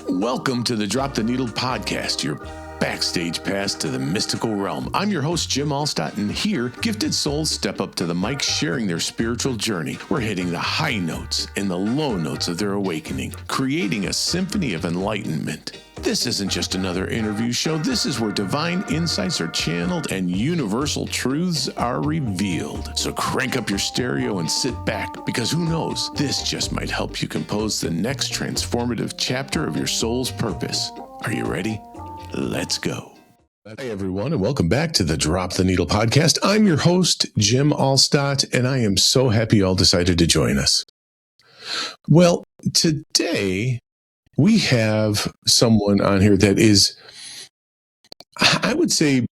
Welcome to the Drop the Needle podcast, your backstage pass to the mystical realm. I'm your host, Jim Alstott, and here, gifted souls step up to the mic sharing their spiritual journey. We're hitting the high notes and the low notes of their awakening, creating a symphony of enlightenment. This isn't just another interview show. This is where divine insights are channeled and universal truths are revealed. So crank up your stereo and sit back, because who knows, this just might help you compose the next transformative chapter of your soul's purpose. Are you ready? Let's go. Hey, everyone, and welcome back to the Drop the Needle podcast. I'm your host, Jim Alstott, and I am so happy you all decided to join us. Well, today we have someone on here that is, I would say,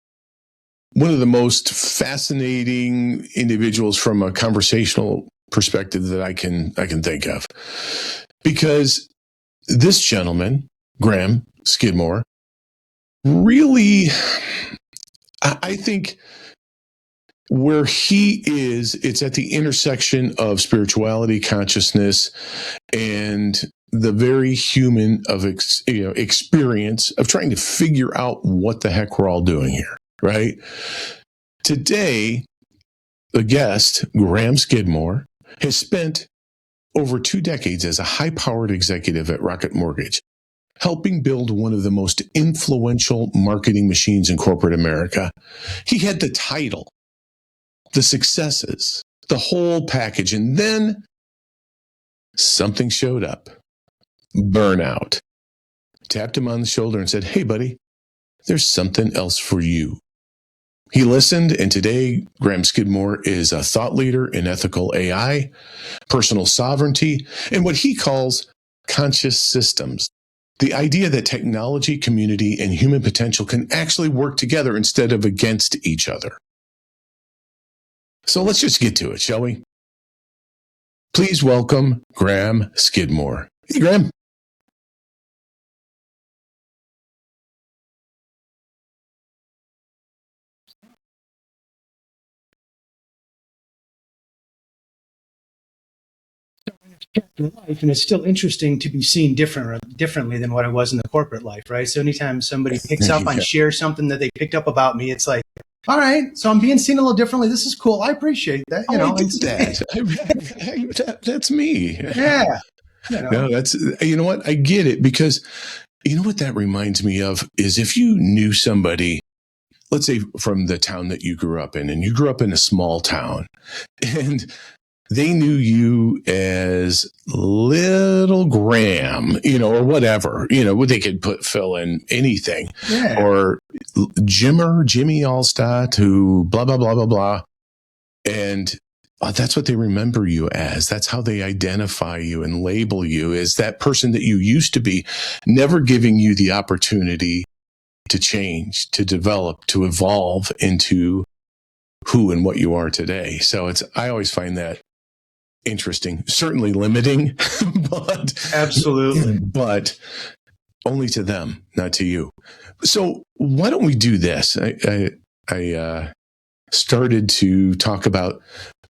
one of the most fascinating individuals from a conversational perspective that I can think of. Because this gentleman, Graham Skidmore, really, I think where he is, it's at the intersection of spirituality, consciousness, and the very human of experience of trying to figure out what the heck we're all doing here, right? Today, the guest, Graham Skidmore, has spent over 2 decades as a high-powered executive at Rocket Mortgage, helping build one of the most influential marketing machines in corporate America. He had the title, the successes, the whole package, and then something showed up. Burnout. Tapped him on the shoulder and said, "Hey, buddy, there's something else for you." He listened, and today, Graham Skidmore is a thought leader in ethical AI, personal sovereignty, and what he calls conscious systems. The idea that technology, community, and human potential can actually work together instead of against each other. So let's just get to it, shall we? Please welcome Graham Skidmore. Hey, Graham. Life, and it's still interesting to be seen differently than what I was in the corporate life, right? So anytime somebody picks up on shares something that they picked up about me, it's like, all right, so I'm being seen a little differently. This is cool. I appreciate that. That's me. Yeah. No, you know what? I get it, because you know what that reminds me of is if you knew somebody, let's say from the town that you grew up in, and you grew up in a small town, and they knew you as Little Graham, or whatever, they could fill in anything. Yeah. Or Jimmy Alstott, who blah, blah, blah, blah, blah. And that's what they remember you as. That's how they identify you and label you, as that person that you used to be, never giving you the opportunity to change, to develop, to evolve into who and what you are today. So I always find that interesting, certainly limiting, but absolutely, but only to them, not to you. So why don't we do this? I started to talk about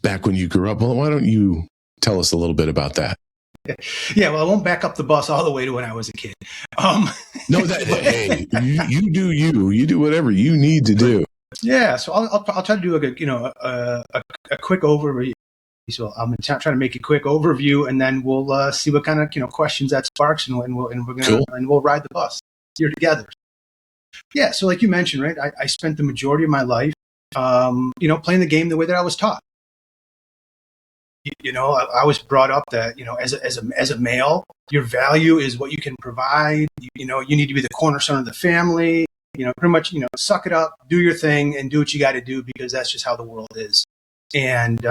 back when you grew up. Well, why don't you tell us a little bit about that? Yeah, well, I won't back up the bus all the way to when I was a kid. No, hey, you do you do whatever you need to do. Yeah, so I'll try to do a quick overview. So I'm going to try to make a quick overview, and then we'll see what kind of questions that sparks, and we'll ride the bus here together. Yeah, so like you mentioned, right? I spent the majority of my life, playing the game the way that I was taught. I was brought up that as a male, your value is what you can provide. You need to be the cornerstone of the family. Pretty much, suck it up, do your thing, and do what you got to do, because that's just how the world is. And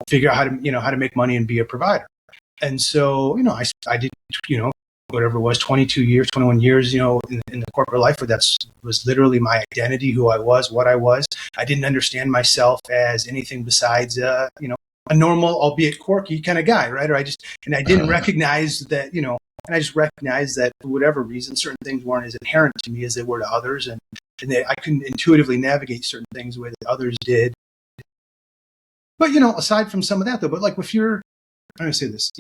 figure out how to make money and be a provider. And so, I did, whatever it was, 22 years, 21 years, in the corporate life, where that was literally my identity, who I was, what I was. I didn't understand myself as anything besides, a normal, albeit quirky kind of guy, right? I didn't recognize that, and I just recognized that for whatever reason, certain things weren't as inherent to me as they were to others. And I couldn't intuitively navigate certain things the way that others did. But, aside from some of that, though, but like if you're I'm going to say this,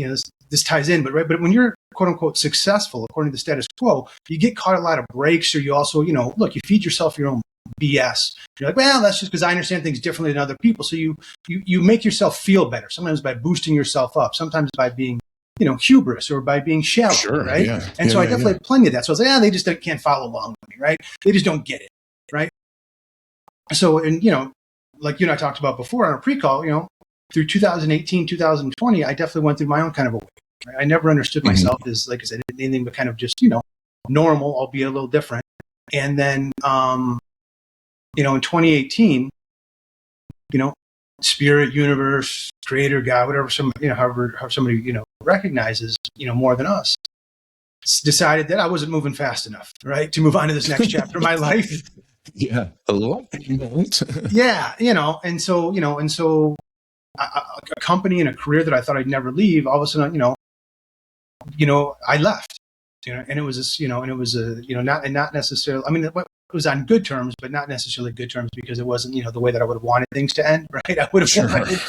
this ties in, but right. But when you're quote unquote successful, according to the status quo, you get caught a lot of breaks, or you also, look, you feed yourself your own BS. You're like, well, that's just because I understand things differently than other people. So you make yourself feel better, sometimes by boosting yourself up, sometimes by being, hubris, or by being shallow, Sure, right? yeah. And so I definitely have plenty of that. So I was like, they just can't follow along with me, right? They just don't get it, right? So, and, like you and I talked about before on a pre-call, through 2018, 2020, I definitely went through my own kind of a way. Right? I never understood myself as, like I said, anything but kind of just, normal, albeit a little different. And then, in 2018, spirit, universe, creator, God, whatever, however somebody, recognizes, more than us, decided that I wasn't moving fast enough, right, to move on to this next chapter of my life. Yeah. A little. Yeah. And so, a company and a career that I thought I'd never leave, all of a sudden, I left, and it was this, and it was not necessarily, I mean, it was on good terms, but not necessarily good terms, because it wasn't, the way that I would have wanted things to end. Right. I would have wanted.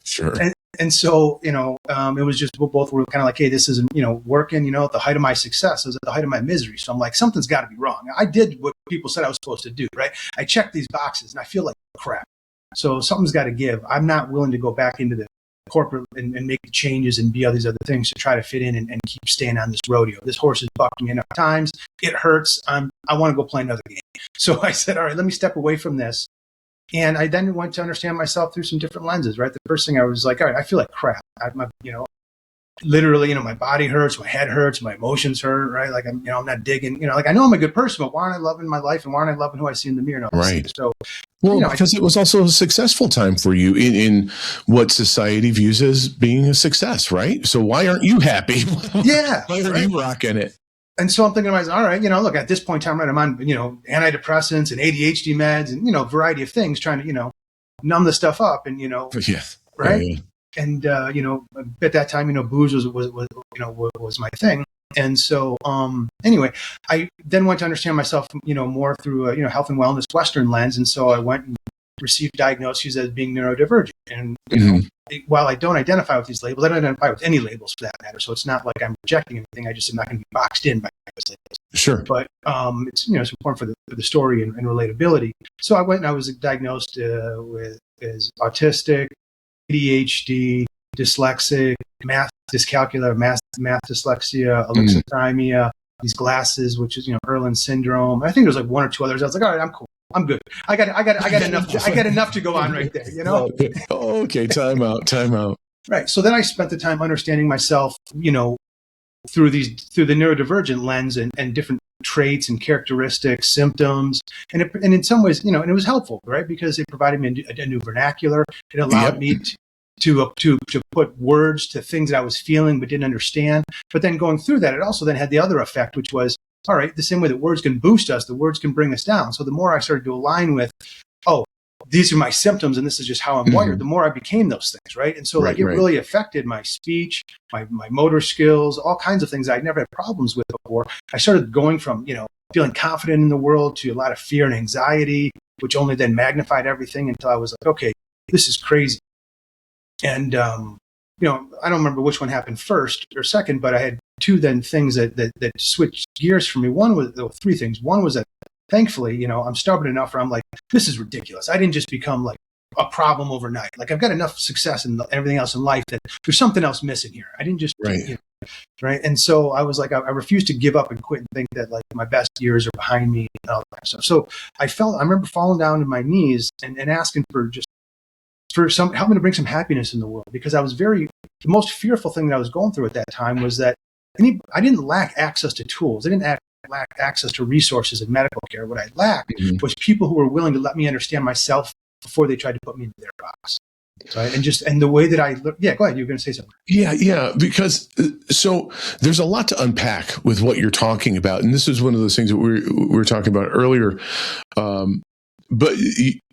Sure. And so, it was just, both were kind of like, hey, this isn't, working, at the height of my success. I was at the height of my misery. So I'm like, something's got to be wrong. I did what people said I was supposed to do, right? I checked these boxes and I feel like crap. So something's got to give. I'm not willing to go back into the corporate and make the changes and be all these other things to try to fit in and keep staying on this rodeo. This horse has bucked me enough times. It hurts. I want to go play another game. So I said, all right, let me step away from this. And I then went to understand myself through some different lenses, right? The first thing I was like, all right, I feel like crap. Literally, my body hurts, my head hurts, my emotions hurt, right? Like I'm not digging, like I know I'm a good person, but why aren't I loving my life, and why aren't I loving who I see in the mirror? Right. So, because it was also a successful time for you in what society views as being a success, right? So why aren't you happy? Yeah. Why are you rocking it? And so I'm thinking to myself, all right, look, at this point in time, right, I'm on, antidepressants and ADHD meds and, a variety of things trying to, numb the stuff up and, yes. Right. Yeah. And, at that time, booze was my thing. And so, anyway, I then went to understand myself, more through a, health and wellness Western lens. And so I went and received diagnoses as being neurodivergent. And, while I don't identify with these labels, I don't identify with any labels for that matter. So it's not like I'm rejecting anything. I just am not going to be boxed in by those labels. Sure. But, it's, it's important for the story and relatability. So I went and I was diagnosed as autistic, ADHD, dyslexic, math dyscalculia, math dyslexia, alexithymia, these glasses, which is, Erland syndrome. I think there's like one or two others. I was like, all right, I'm cool. I'm good. I got enough. I got enough to go on right there. Okay. Time out. Right. So then I spent the time understanding myself, through the neurodivergent lens and different traits and characteristics, symptoms, and in some ways, and it was helpful, right? Because it provided me a new vernacular. It allowed me to put words to things that I was feeling but didn't understand. But then going through that, it also then had the other effect, which was, all right, the same way that words can boost us, the words can bring us down. So the more I started to align with, oh, these are my symptoms and this is just how I'm wired, the more I became those things, right? And so it really affected my speech, my motor skills, all kinds of things I'd never had problems with before. I started going from, feeling confident in the world to a lot of fear and anxiety, which only then magnified everything until I was like, okay, this is crazy. And, I don't remember which one happened first or second, but I had two then things that switched gears for me. Three things. One was that thankfully, I'm stubborn enough where I'm like, this is ridiculous. I didn't just become like a problem overnight. Like I've got enough success and everything else in life that there's something else missing here. I didn't just, right. And so I was like, I refused to give up and quit and think that like my best years are behind me and all that kind of stuff. So I remember falling down to my knees and asking for some help me to bring some happiness in the world, because I was the most fearful thing that I was going through at that time was that I didn't lack access to tools. I didn't lack access to resources and medical care. What I lacked was people who were willing to let me understand myself before they tried to put me into their box. Right. And the way that go ahead. You were going to say something. Yeah. Because so there's a lot to unpack with what you're talking about. And this is one of those things that we were talking about earlier.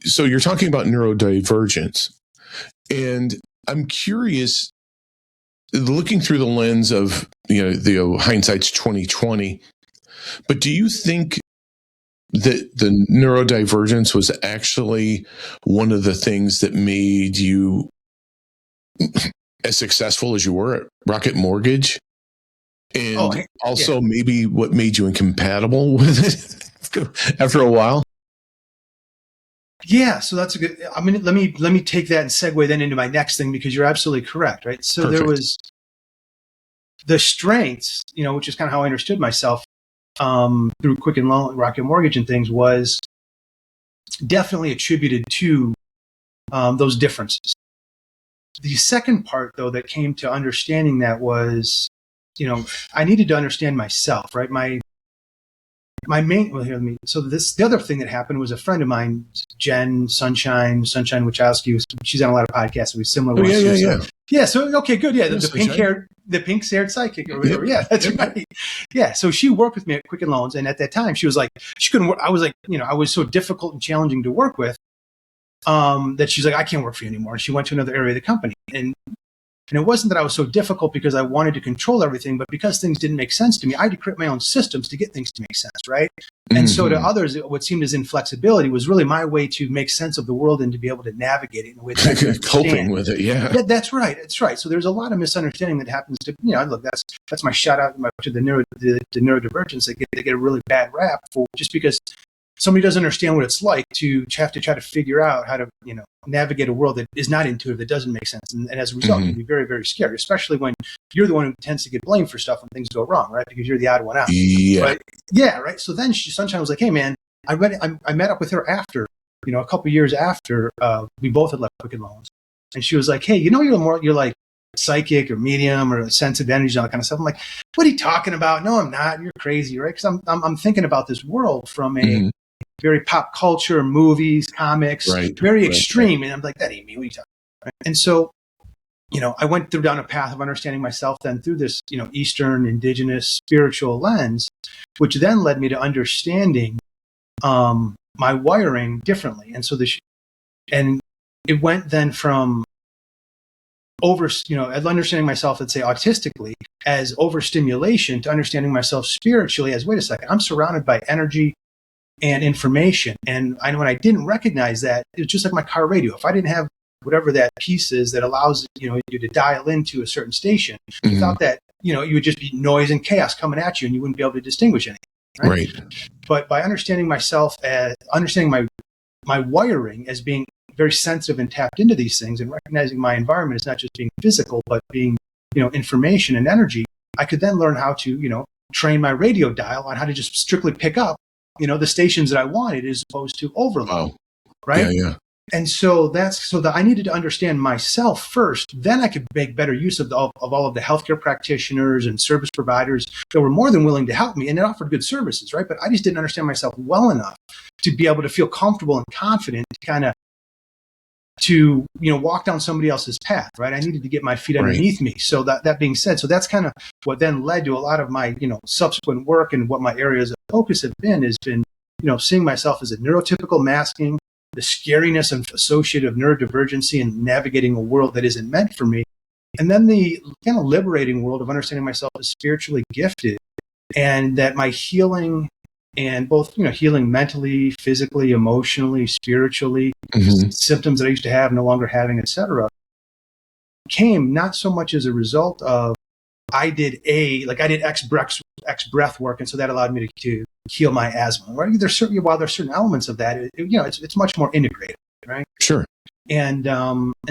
So you're talking about neurodivergence, and I'm curious, looking through the lens of, the hindsight's 2020, but do you think that the neurodivergence was actually one of the things that made you as successful as you were at Rocket Mortgage? Oh, And yeah. also maybe what made you incompatible with it after a while? Yeah, so that's a good. I mean, let me take that and segue then into my next thing, because you're absolutely correct, right? So there Perfect. was the strengths, which is kind of how I understood myself through Quicken Loan, Rocket Mortgage, and things, was definitely attributed to those differences. The second part, though, that came to understanding that was, I needed to understand myself, right? My main, well, here, so the other thing that happened was a friend of mine, Jen Sunshine Wachowski, she's on a lot of podcasts with similar Oh, ones. yeah. Yeah. So, okay, good. Yeah. The Sunshine. pink haired psychic or whatever. Yep. Yeah, that's Yep. right. Yeah. So she worked with me at Quicken Loans. And at that time she was like, she couldn't work. I was like, I was so difficult and challenging to work with, that she's like, I can't work for you anymore. And she went to another area of the company. And it wasn't that I was so difficult because I wanted to control everything, but because things didn't make sense to me, I had to create my own systems to get things to make sense, right? And so to others, what seemed as inflexibility was really my way to make sense of the world and to be able to navigate it in a way that I could understand. Coping with it, yeah. That's right. That's right. So there's a lot of misunderstanding that happens to, look, that's my shout out to the neurodivergence. They get a really bad rap for just because somebody doesn't understand what it's like to have to try to figure out how to, navigate a world that is not intuitive, that doesn't make sense. And as a result, it can be very, very scary, especially when you're the one who tends to get blamed for stuff when things go wrong, right? Because you're the odd one out. Yeah. But, yeah, right. So then Sunshine was like, hey, man, I met up with her after, a couple of years after we both had left Quicken Loans. And she was like, hey, you're like psychic or medium or sensitive energy and all that kind of stuff. I'm like, what are you talking about? No, I'm not. You're crazy, right? Because I'm thinking about this world from a very pop culture, movies, comics, very extreme. And I'm like, that ain't me. What are you talking about? Right? And so, I went down a path of understanding myself then through this, Eastern, indigenous, spiritual lens, which then led me to understanding my wiring differently. And so and it went then from understanding myself, let's say autistically, as overstimulation, to understanding myself spiritually as, wait a second, I'm surrounded by energy and information. And when I didn't recognize that, it was just like my car radio. If I didn't have whatever that piece is that allows you to dial into a certain station, you thought that you would just be noise and chaos coming at you, and you wouldn't be able to distinguish anything. Right. But by understanding myself, understanding my wiring as being very sensitive and tapped into these things, and recognizing my environment as not just being physical, but being information and energy, I could then learn how to train my radio dial on how to just strictly pick up the stations that I wanted, as opposed to overload. Wow. Right. Yeah. And so that I needed to understand myself first. Then I could make better use of all of the healthcare practitioners and service providers that were more than willing to help me, and they offered good services. Right. But I just didn't understand myself well enough to be able to feel comfortable and confident to walk down somebody else's path. Right. I needed to get my feet underneath me. So that being said, so that's kind of what then led to a lot of my subsequent work, and what my areas of focus has been seeing myself as a neurotypical, masking the scariness associated of neurodivergency and navigating a world that isn't meant for me. And then the kind of liberating world of understanding myself as spiritually gifted, and that my healing, and both, healing mentally, physically, emotionally, spiritually, symptoms that I used to have, no longer having, etc., came not so much as a result of I did X breath work, and so that allowed me to heal my asthma. Right? There's certain elements of that, it's much more integrated, right? Sure. And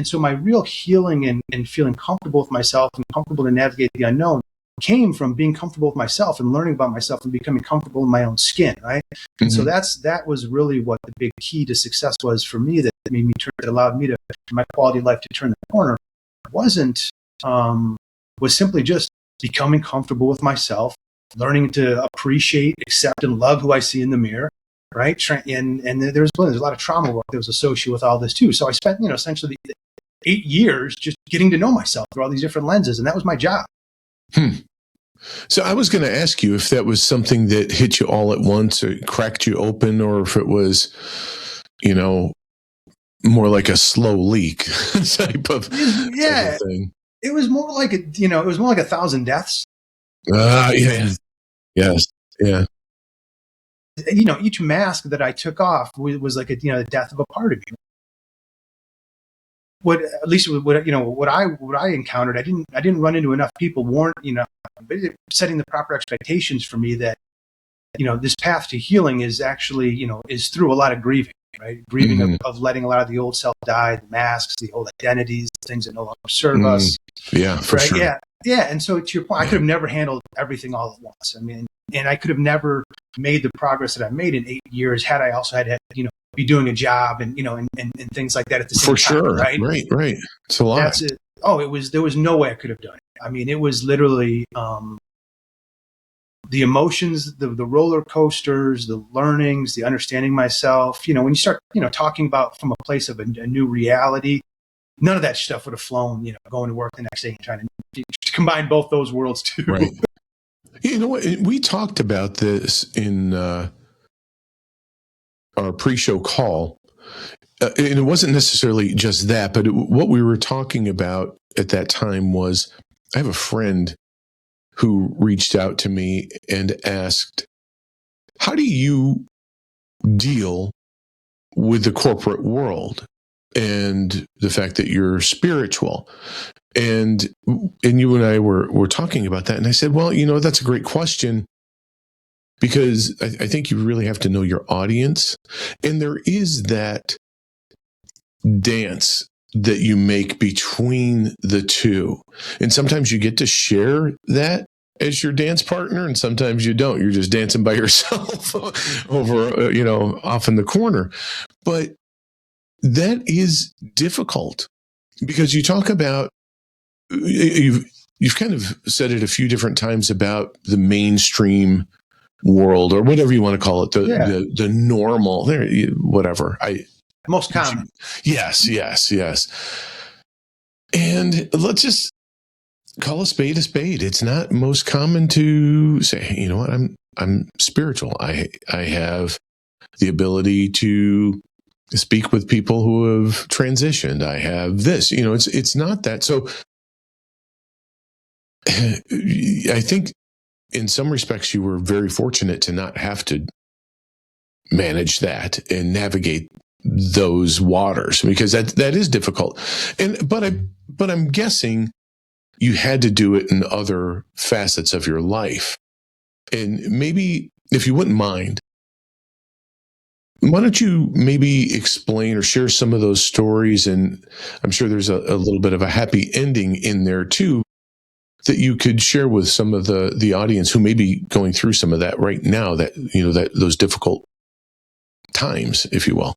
so my real healing and feeling comfortable with myself and comfortable to navigate the unknown came from being comfortable with myself and learning about myself and becoming comfortable in my own skin, right? And so that was really what the big key to success was for me, that allowed me to, my quality of life, to turn the corner. Was simply just becoming comfortable with myself, learning to appreciate, accept, and love who I see in the mirror, right? And there's a lot of trauma work that was associated with all this too. So I spent, essentially 8 years just getting to know myself through all these different lenses, and that was my job. So I was going to ask you if that was something that hit you all at once, or cracked you open, or if it was, more like a slow leak type of thing. It was more like it was more like 1,000 deaths. Yeah. Yes. Yeah. Each mask that I took off was like the death of a part of me. what at least what I encountered, I didn't run into enough people setting the proper expectations for me that this path to healing is actually is through a lot of grieving, right? Grieving of letting a lot of the old self die, the masks, the old identities, the things that no longer serve us. Yeah, for sure. Yeah. And so to your point, I could have never handled everything all at once. I mean, and I could have never made the progress that I made in 8 years had I also had be doing a job and things like that at the same time. For sure. Right. It's a lot. That's it. Oh, there was no way I could have done it. I mean, it was literally the emotions, the roller coasters, the learnings, the understanding myself. When you start, talking about from a place of a new reality, none of that stuff would have flown, going to work the next day and trying to combine both those worlds too. Right. You know what? We talked about this in our pre-show call. And it wasn't necessarily just that, but what we were talking about at that time was I have a friend who reached out to me and asked, how do you deal with the corporate world and the fact that you're spiritual? And you and I were talking about that. And I said, well, that's a great question, because I think you really have to know your audience. And there is that dance that you make between the two. And sometimes you get to share that as your dance partner, and sometimes you don't. You're just dancing by yourself over, off in the corner. But that is difficult, because you talk about, you've kind of said it a few different times about the mainstream world, or whatever you want to call it, the normal, whatever. Most common. Yes. And let's just call a spade a spade. It's not most common to say, you know what, I'm spiritual. I have the ability to speak with people who have transitioned. I have this, it's not that. So I think in some respects you were very fortunate to not have to manage that and navigate those waters, because that is difficult. But I'm guessing you had to do it in other facets of your life. And maybe, if you wouldn't mind, why don't you maybe explain or share some of those stories? And I'm sure there's a little bit of a happy ending in there too, that you could share with some of the audience who may be going through some of that right now, that those difficult times, if you will.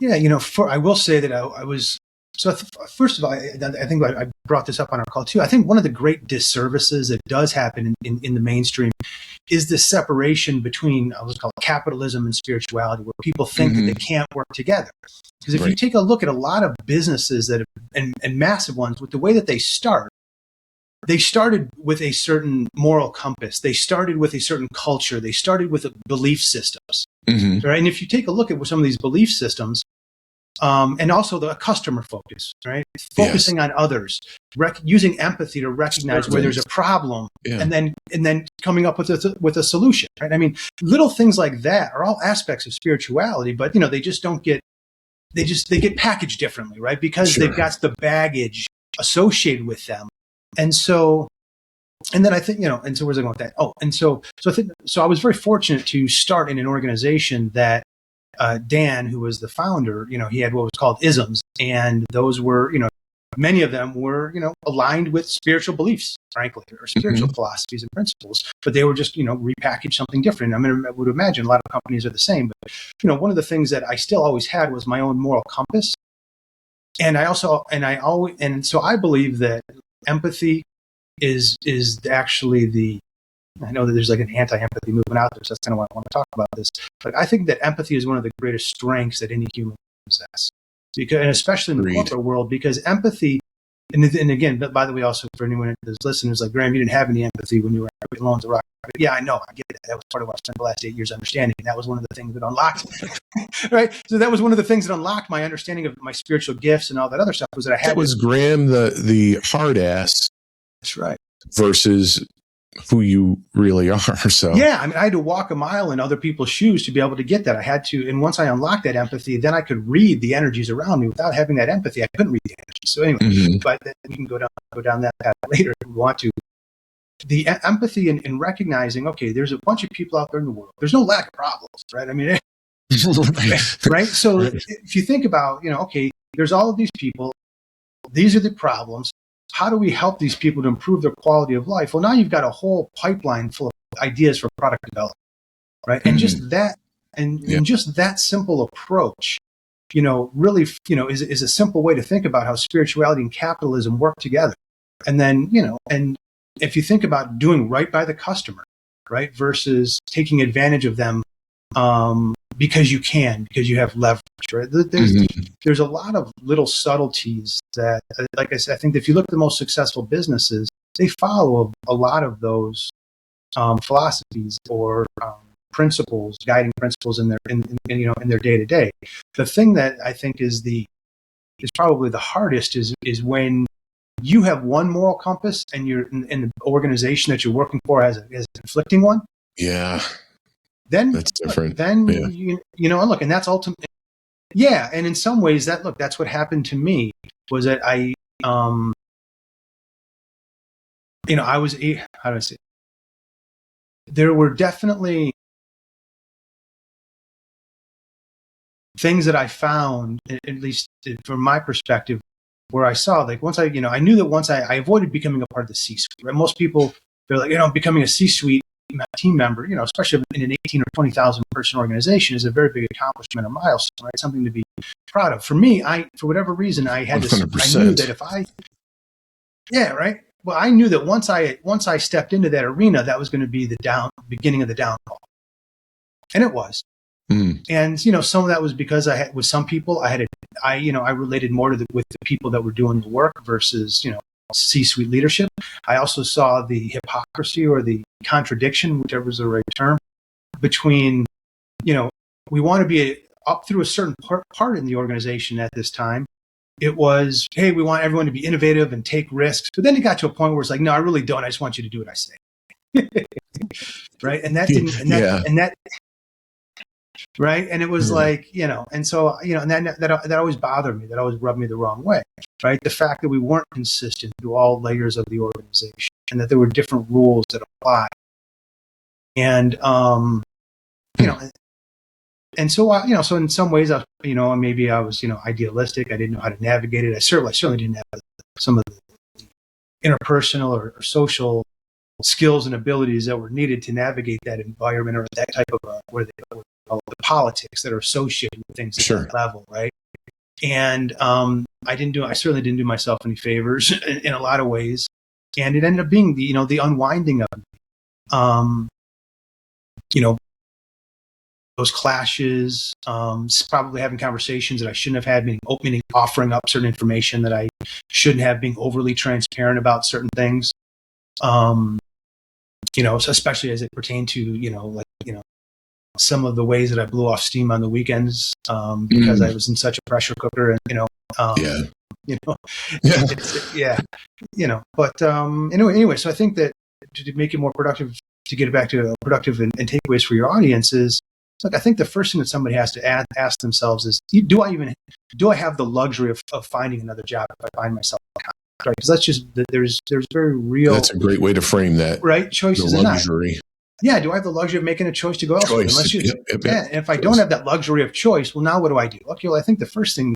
Yeah, I will say that I was. So first of all, I think I brought this up on our call too. I think one of the great disservices that does happen in the mainstream is this separation between, I would call it, capitalism and spirituality, where people think that they can't work together. Because if you take a look at a lot of businesses that have, and massive ones, with the way that they started with a certain moral compass. They started with a certain culture. They started with belief systems. Right? And if you take a look at some of these belief systems, and also the customer focus, right? Focusing on others, using empathy to recognize where there's a problem, and then coming up with a solution, right? I mean, little things like that are all aspects of spirituality, but they just don't get, they get packaged differently, right? Because they've got the baggage associated with them. And so, and then I think, and so where's I going with that? Oh, and so I was very fortunate to start in an organization that Dan, who was the founder, he had what was called isms, and those were, many of them were, aligned with spiritual beliefs, frankly, or spiritual philosophies and principles, but they were just, repackaged something different. I mean, I would imagine a lot of companies are the same, but, one of the things that I still always had was my own moral compass. And so I believe that empathy is actually I know that there's like an anti-empathy movement out there, so that's kind of why I want to talk about this. But I think that empathy is one of the greatest strengths that any human can possess, and especially in the corporate world, because empathy, and again, by the way, also for anyone that's listening, like, Graham, you didn't have any empathy when you were alone to rock. But yeah, I know, I get that. That was part of what I spent the last 8 years understanding, and that was one of the things that unlocked, right? So that was one of the things that unlocked my understanding of my spiritual gifts and all that other stuff. Was that I had that was Graham, the hard ass. That's right. Versus who you really are. So yeah, I mean, I had to walk a mile in other people's shoes to be able to get that. I had to, and once I unlocked that empathy, then I could read the energies around me. Without having that empathy, I couldn't read the energies. So anyway, but we can go down that path later if we want to. The empathy in recognizing, okay, there's a bunch of people out there in the world. There's no lack of problems, right? I mean, right? So if you think about, okay, there's all of these people. These are the problems. How do we help these people to improve their quality of life? Well, now you've got a whole pipeline full of ideas for product development, right? And just that, and just that simple approach, really, is a simple way to think about how spirituality and capitalism work together. And then, and if you think about doing right by the customer, right, versus taking advantage of them because you have leverage, right? There's a lot of little subtleties that, like I said, I think if you look at the most successful businesses, they follow a lot of those philosophies or principles, guiding principles in their day to day. The thing that I think is probably the hardest is when you have one moral compass and you're in the organization that you're working for has a conflicting one. Yeah. Then that's different. Then look, and that's ultimately, yeah. And in some ways, that's what happened to me was that I was, how do I say? There were definitely things that I found, at least from my perspective, where I saw like once I knew that once I avoided becoming a part of the C-suite. Right? Most people, they're like, becoming a C-suite team member, especially in an 18 or 20,000 person organization, is a very big accomplishment, a milestone, right? Something to be proud of. For me, for whatever reason, I had this. 100%. I knew that Well, I knew that once I stepped into that arena, that was going to be the beginning of the downfall, and it was. And some of that was because with some people, I related more with the people that were doing the work versus C-suite leadership. I also saw the hypocrisy or the contradiction, whichever is the right term, between, we want to be up through a certain part in the organization at this time. It was, hey, we want everyone to be innovative and take risks. But then it got to a point where it's like, no, I really don't. I just want you to do what I say. Right. And that didn't, and that, right. And it was like, and so, and that always bothered me. That always rubbed me the wrong way. Right. The fact that we weren't consistent through all layers of the organization and that there were different rules that apply. And, and so, so in some ways, maybe I was, idealistic. I didn't know how to navigate it. I certainly didn't have some of the interpersonal or social skills and abilities that were needed to navigate that environment or that type of the politics that are associated with things at that level, right? And I certainly didn't do myself any favors in a lot of ways, and it ended up being the unwinding of those clashes, probably having conversations that I shouldn't have had, meaning offering up certain information that I shouldn't have, being overly transparent about certain things. So especially as it pertained to, some of the ways that I blew off steam on the weekends, because I was in such a pressure cooker and, but anyway, so I think that to make it more productive, to get it back to productive and takeaways for your audience is, look, I think the first thing that somebody has to ask themselves is, do I have the luxury of finding another job if I find myself in conflict? Right? Because that's just, there's very real. That's a great way to frame that. Right? Choices the luxury. Yeah. Do I have the luxury of making a choice to go elsewhere? And if I don't have that luxury of choice, well, now what do I do? Okay, well, I think the first thing,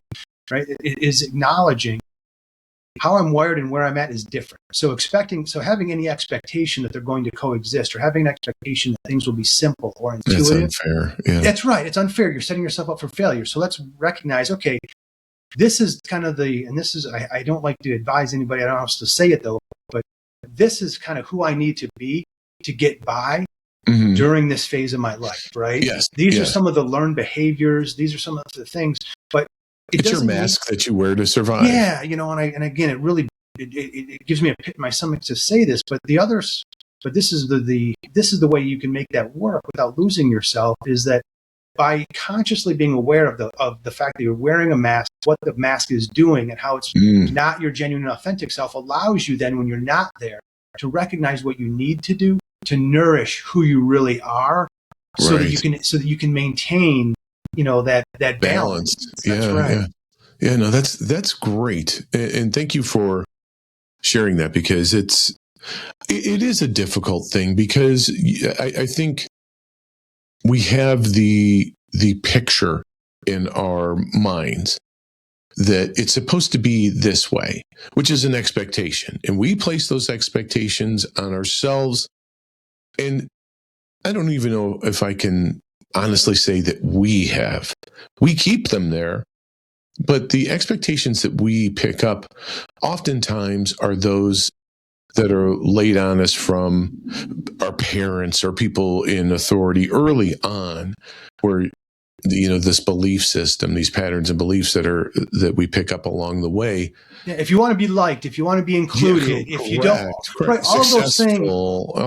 right, is acknowledging how I'm wired and where I'm at is different. So having any expectation that they're going to coexist, or having an expectation that things will be simple or intuitive. That's unfair. Yeah. That's right. It's unfair. You're setting yourself up for failure. So let's recognize, okay, this is kind of I don't like to advise anybody, I don't know how else to say it though, but this is kind of who I need to be to get by during this phase of my life, right? Yes. These are some of the learned behaviors. These are some of the things, but it's your mask that you wear to survive. Yeah. And again, it really, it gives me a pit in my stomach to say this, but this is the way you can make that work without losing yourself, is that by consciously being aware of the fact that you're wearing a mask, what the mask is doing and how it's not your genuine and authentic self, allows you then, when you're not there, to recognize what you need to do to nourish who you really are, so that you can maintain, that balance. That's right. Yeah. No, that's great, and thank you for sharing that, because it is a difficult thing, because I think we have the picture in our minds that it's supposed to be this way, which is an expectation. And we place those expectations on ourselves. And I don't even know if I can honestly say that we keep them there, but the expectations that we pick up oftentimes are those that are laid on us from our parents or people in authority early on, where this belief system, these patterns and beliefs that we pick up along the way. Yeah, if you want to be liked, if you want to be included, if you don't, right, all of those things.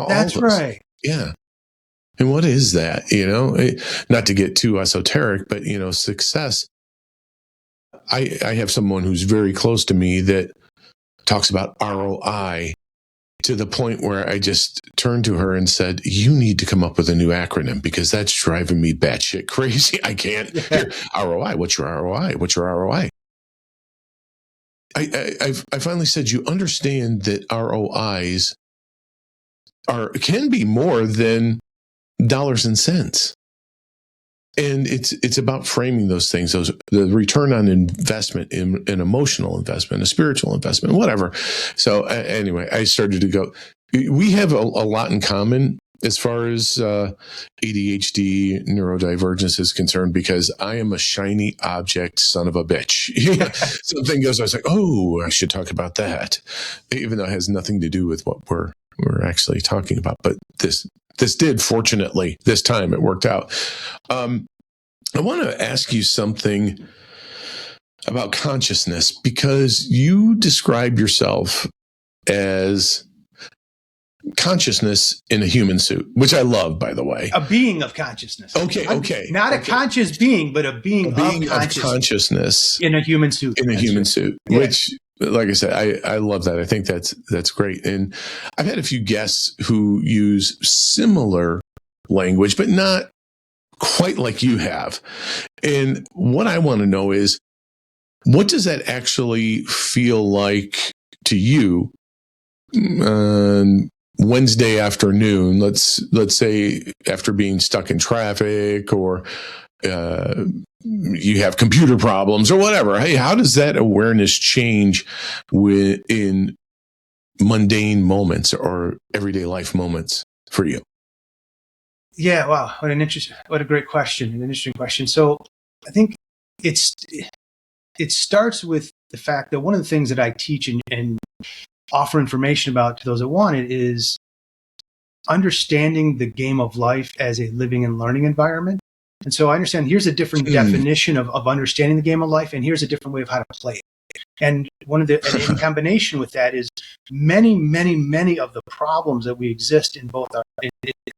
That's right. Yeah. And what is that? Not to get too esoteric, but success. I have someone who's very close to me that talks about ROI, to the point where I just turned to her and said, you need to come up with a new acronym, because that's driving me batshit crazy. I can't hear ROI. What's your ROI? What's your ROI? I finally said, you understand that ROIs can be more than dollars and cents. And it's about framing those things, the return on investment, in an emotional investment, a spiritual investment, whatever. So anyway, I started to go, we have a lot in common as far as ADHD neurodivergence is concerned, because I am a shiny object son of a bitch. Something goes, I was like, oh, I should talk about that, even though it has nothing to do with what we're actually talking about. But this did, fortunately, this time it worked out. I want to ask you something about consciousness, because you describe yourself as consciousness in a human suit, which I love, by the way. A being of consciousness. Okay. Not a conscious being, but a being of consciousness in a human suit. Yeah. Which, like I said, I love that. I think that's great. And I've had a few guests who use similar language, but not quite like you have. And what I want to know is, what does that actually feel like to you on Wednesday afternoon? Let's say after being stuck in traffic, or you have computer problems or whatever. Hey, how does that awareness change in mundane moments or everyday life moments for you? Yeah, wow, what a great question, an interesting question. So I think it starts with the fact that one of the things that I teach and offer information about to those that want it is understanding the game of life as a living and learning environment. And so I understand here's a different definition of understanding the game of life, and here's a different way of how to play it. And and in combination with that is many, many, many of the problems that we exist in both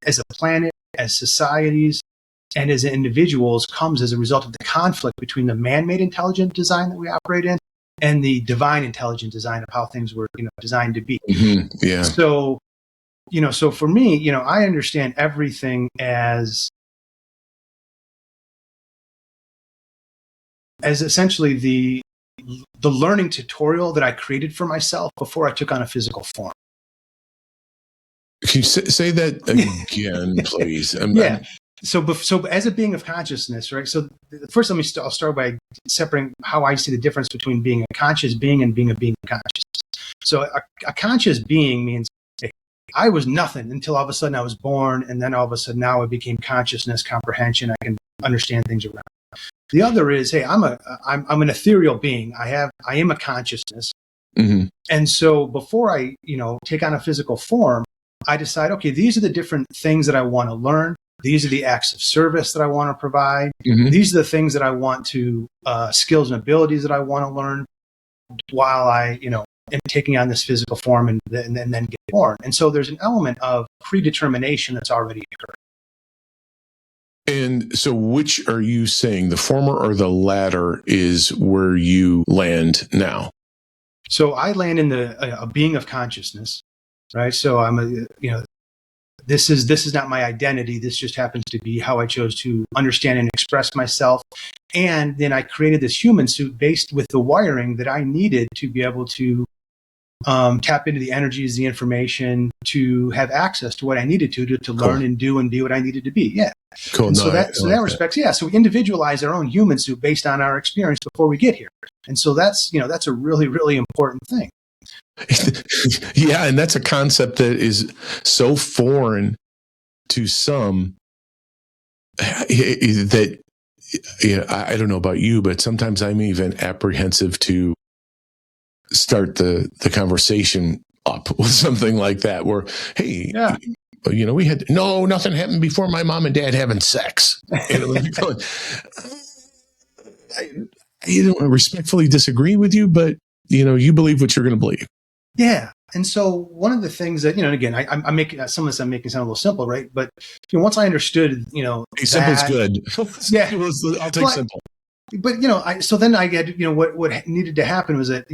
as a planet, as societies, and as individuals comes as a result of the conflict between the man-made intelligent design that we operate in and the divine intelligent design of how things were designed to be. Mm-hmm. Yeah. So, so for me, I understand everything as essentially the learning tutorial that I created for myself before I took on a physical form. Can you say that again, please? So as a being of consciousness, right? So first, I'll start by separating how I see the difference between being a conscious being and being a being of consciousness. So a conscious being means, hey, I was nothing until all of a sudden I was born, and then all of a sudden now I became consciousness, comprehension. I can understand things around. The other is, hey, I'm an ethereal being. I am a consciousness, and so before I take on a physical form, I decide, okay, these are the different things that I want to learn. These are the acts of service that I want to provide. These are the things that I want to, skills and abilities that I want to learn while I, am taking on this physical form and then get born. And so there's an element of predetermination that's already occurred. And so which are you saying, the former or the latter is where you land now? So I land in a being of consciousness. right? So I'm this is not my identity. This just happens to be how I chose to understand and express myself. And then I created this human suit based with the wiring that I needed to be able to tap into the energies, the information, to have access to what I needed to Cool. learn and do and be what I needed to be. Yeah. Cool. And No, so that respects, yeah. So we individualize our own human suit based on our experience before we get here. And so that's a really, really important thing. Yeah, and that's a concept that is so foreign to some that I don't know about you, but sometimes I'm even apprehensive to start the conversation up with something like that, where, hey, Yeah. we had nothing happened before my mom and dad having sex. And I'm going, I don't respectfully disagree with you, but you believe what you're going to believe. Yeah. And so one of the things that, and again, I'm making some of this, I'm making sound a little simple, right? But once I understood, Hey, simple's good. Yeah. I'll take simple. But so then I had, what needed to happen was that,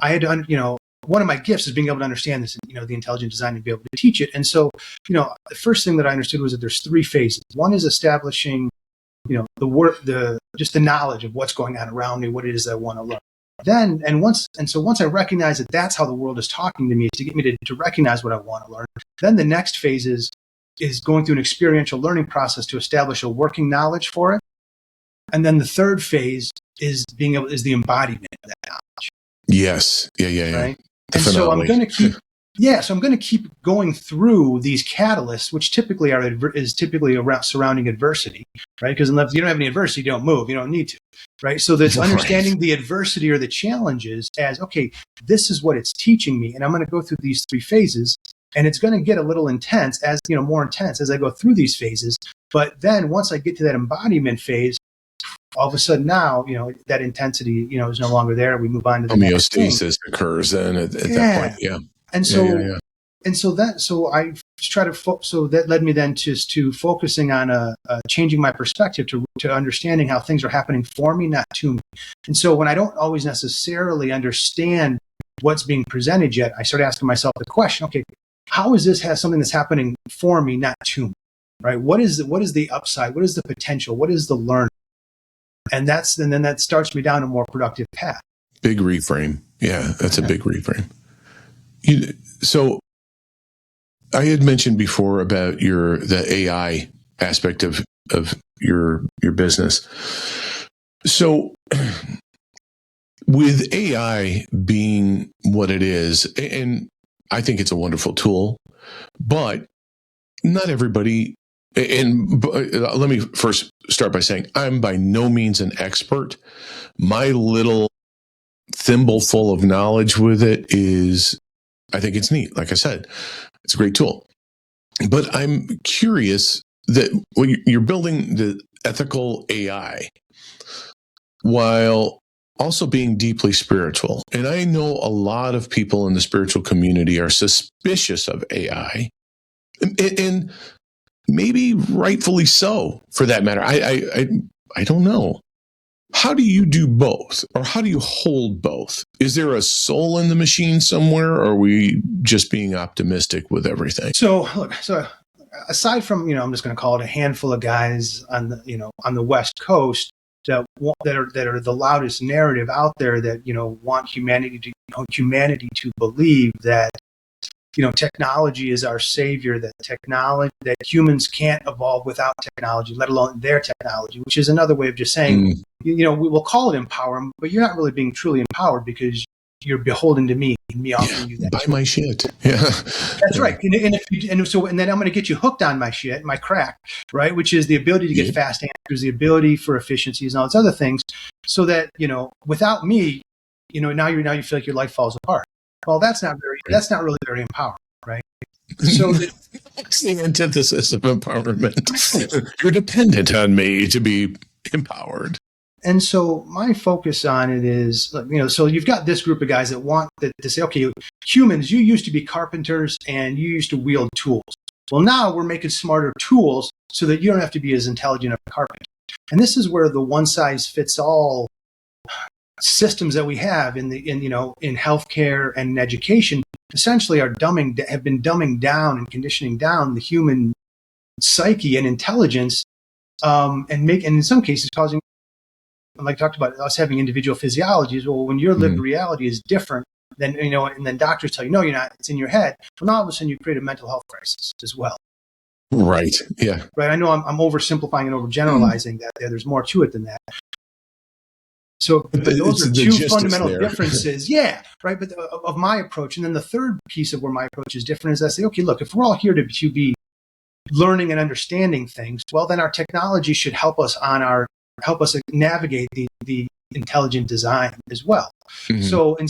I had to, one of my gifts is being able to understand this, the intelligent design and be able to teach it. And so, the first thing that I understood was that there's 3 phases. One is establishing, just the knowledge of what's going on around me, what it is that I want to learn. So once I recognize that that's how the world is talking to me, to get me to recognize what I want to learn, then the next phase is going through an experiential learning process to establish a working knowledge for it. And then the third phase is the embodiment of that knowledge. Yes. Yeah. Right. The and finale. So I'm going to keep. Yeah, so I'm going to keep going through these catalysts, which typically is typically around surrounding adversity, right? Because unless you don't have any adversity, you don't move. You don't need to, right? So that's understanding the adversity or the challenges as, okay, this is what it's teaching me, and I'm going to go through these 3 phases, and it's going to get a little intense more intense as I go through these phases. But then once I get to that embodiment phase, all of a sudden now, that intensity, is no longer there. We move on to the homeostasis occurs then at that point. Yeah. And so, so I try to, so that led me then to focusing on changing my perspective to understanding how things are happening for me, not to me. And so when I don't always necessarily understand what's being presented yet, I start asking myself the question, okay, how is this something that's happening for me, not to me, right? What is the upside? What is the potential? What is the learning? And then that starts me down a more productive path. Big reframe. Yeah, that's a big reframe. So I had mentioned before about the AI aspect of your business. So with AI being what it is, and I think it's a wonderful tool, but not everybody. And let me first start by saying I'm by no means an expert. My little thimbleful of knowledge with it is, I think it's neat. Like I said, it's a great tool. But I'm curious that when you're building the ethical AI while also being deeply spiritual. And I know a lot of people in the spiritual community are suspicious of AI, and maybe rightfully so, for that matter. I don't know. How do you do both, or how do you hold both? Is there a soul in the machine somewhere, or are we just being optimistic with everything? So look, aside from, I'm just going to call it a handful of guys on the West Coast that are the loudest narrative out there that, want humanity to believe that, technology is our savior, that humans can't evolve without technology, let alone their technology, which is another way of just saying, we will call it empowerment, but you're not really being truly empowered because you're beholden to me and me offering you that. Buy my shit. Yeah. That's right. And then I'm going to get you hooked on my shit, my crack, right? Which is the ability to get fast answers, the ability for efficiencies and all those other things, so that, without me, now you feel like your life falls apart. Well, that's not really very empowering, right? So it's the antithesis of empowerment. You're dependent on me to be empowered. And so my focus on it is, so you've got this group of guys that want to say, okay, humans, you used to be carpenters and you used to wield tools. Well, now we're making smarter tools so that you don't have to be as intelligent of a carpenter. And this is where the one size fits all systems that we have in healthcare and in education essentially have been dumbing down and conditioning down the human psyche and intelligence, and in some cases causing, like I talked about, us having individual physiologies. Well, when your lived reality is different, then and then doctors tell you, no, you're not. It's in your head. Well, now all of a sudden you create a mental health crisis as well. Right. Yeah. Right. I know I'm oversimplifying and overgeneralizing that. There's more to it than that. So those are two fundamental differences. Yeah. Right. But of my approach. And then the third piece of where my approach is different is I say, okay, look, if we're all here to be learning and understanding things, well, then our technology should help us navigate the intelligent design as well. Mm-hmm.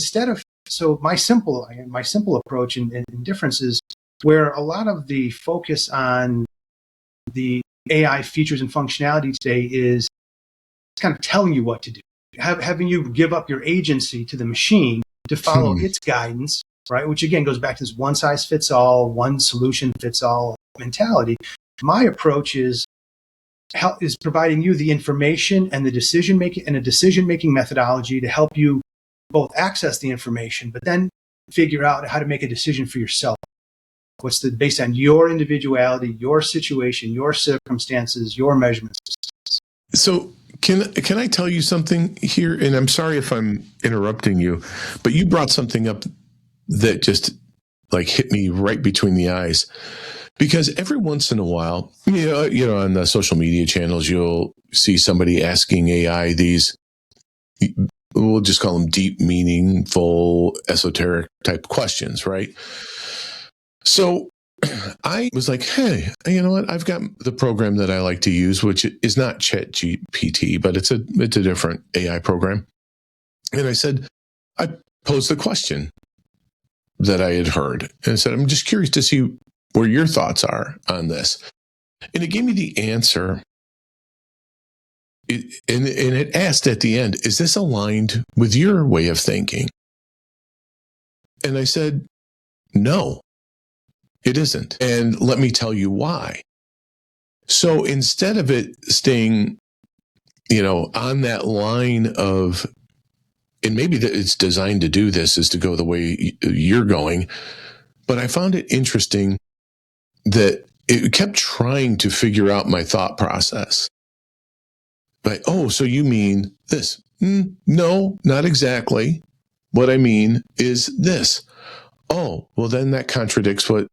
So my simple approach and difference is where a lot of the focus on the AI features and functionality today is kind of telling you what to do, having you give up your agency to the machine to follow its guidance, right? Which again goes back to this one size fits all, one solution fits all mentality. My approach is providing you the information and the decision making methodology to help you both access the information, but then figure out how to make a decision for yourself. Based on your individuality, your situation, your circumstances, your measurement systems. So can I tell you something here? And I'm sorry if I'm interrupting you, but you brought something up that just like hit me right between the eyes. Because every once in a while, on the social media channels, you'll see somebody asking AI these, we'll just call them deep, meaningful, esoteric type questions, right? So I was like, hey, you know what? I've got the program that I like to use, which is not ChatGPT, but it's a different AI program. And I posed the question that I had heard and I said, I'm just curious to see where your thoughts are on this. And it gave me the answer. And it asked at the end, is this aligned with your way of thinking? And I said, no, it isn't. And let me tell you why. So instead of it staying, on that line of, and maybe that it's designed to do this is to go the way you're going, but I found it interesting that it kept trying to figure out my thought process. Like, oh, so you mean this? No, not exactly. What I mean is this. Oh, well, then that contradicts what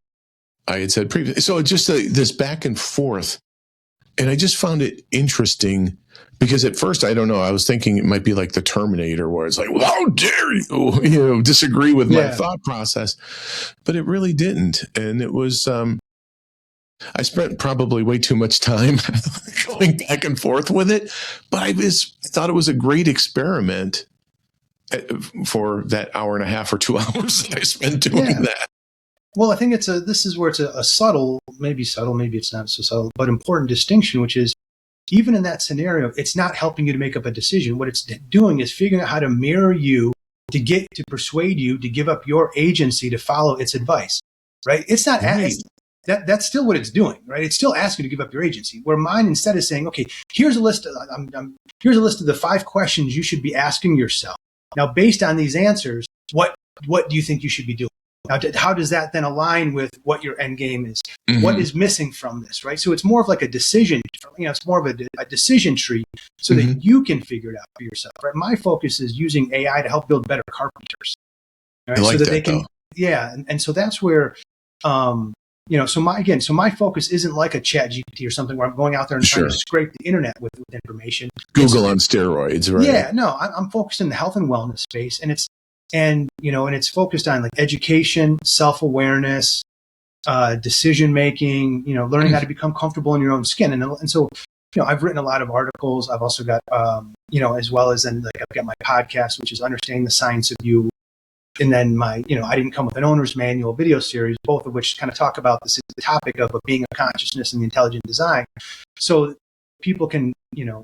I had said previously. So it's just this back and forth. And I just found it interesting because at first, I don't know, I was thinking it might be like the Terminator where it's like, well, how dare you, disagree with my thought process. But it really didn't. And it was, I spent probably way too much time going back and forth with it, but I thought it was a great experiment for that hour and a half or 2 hours that I spent doing that. Well, I think this is where it's a subtle, maybe it's not so subtle, but important distinction, which is even in that scenario, it's not helping you to make up a decision. What it's doing is figuring out how to mirror you to persuade you to give up your agency to follow its advice, right? It's not that's still what it's doing, right? It's still asking you to give up your agency. Where mine instead is saying, okay, here's a list of the 5 questions you should be asking yourself. Now, based on these answers, what do you think you should be doing? Now, how does that then align with what your end game is? Mm-hmm. What is missing from this, right? So it's more of like a decision, it's more of a decision tree so that you can figure it out for yourself, right? My focus is using AI to help build better carpenters, right? I like so that they can, though. And so that's where, so my focus isn't like a ChatGPT or something where I'm going out there and trying to scrape the internet with information. Google on steroids, right? Yeah, no, I'm focused in the health and wellness space, and it's focused on like education, self-awareness, decision making, learning how to become comfortable in your own skin. And so, I've written a lot of articles. I've also got, as well as then like I've got my podcast, which is Understanding the Science of You. And then my, I didn't come with an owner's manual video series, both of which kind of talk about the topic of being a consciousness and the intelligent design. So people can,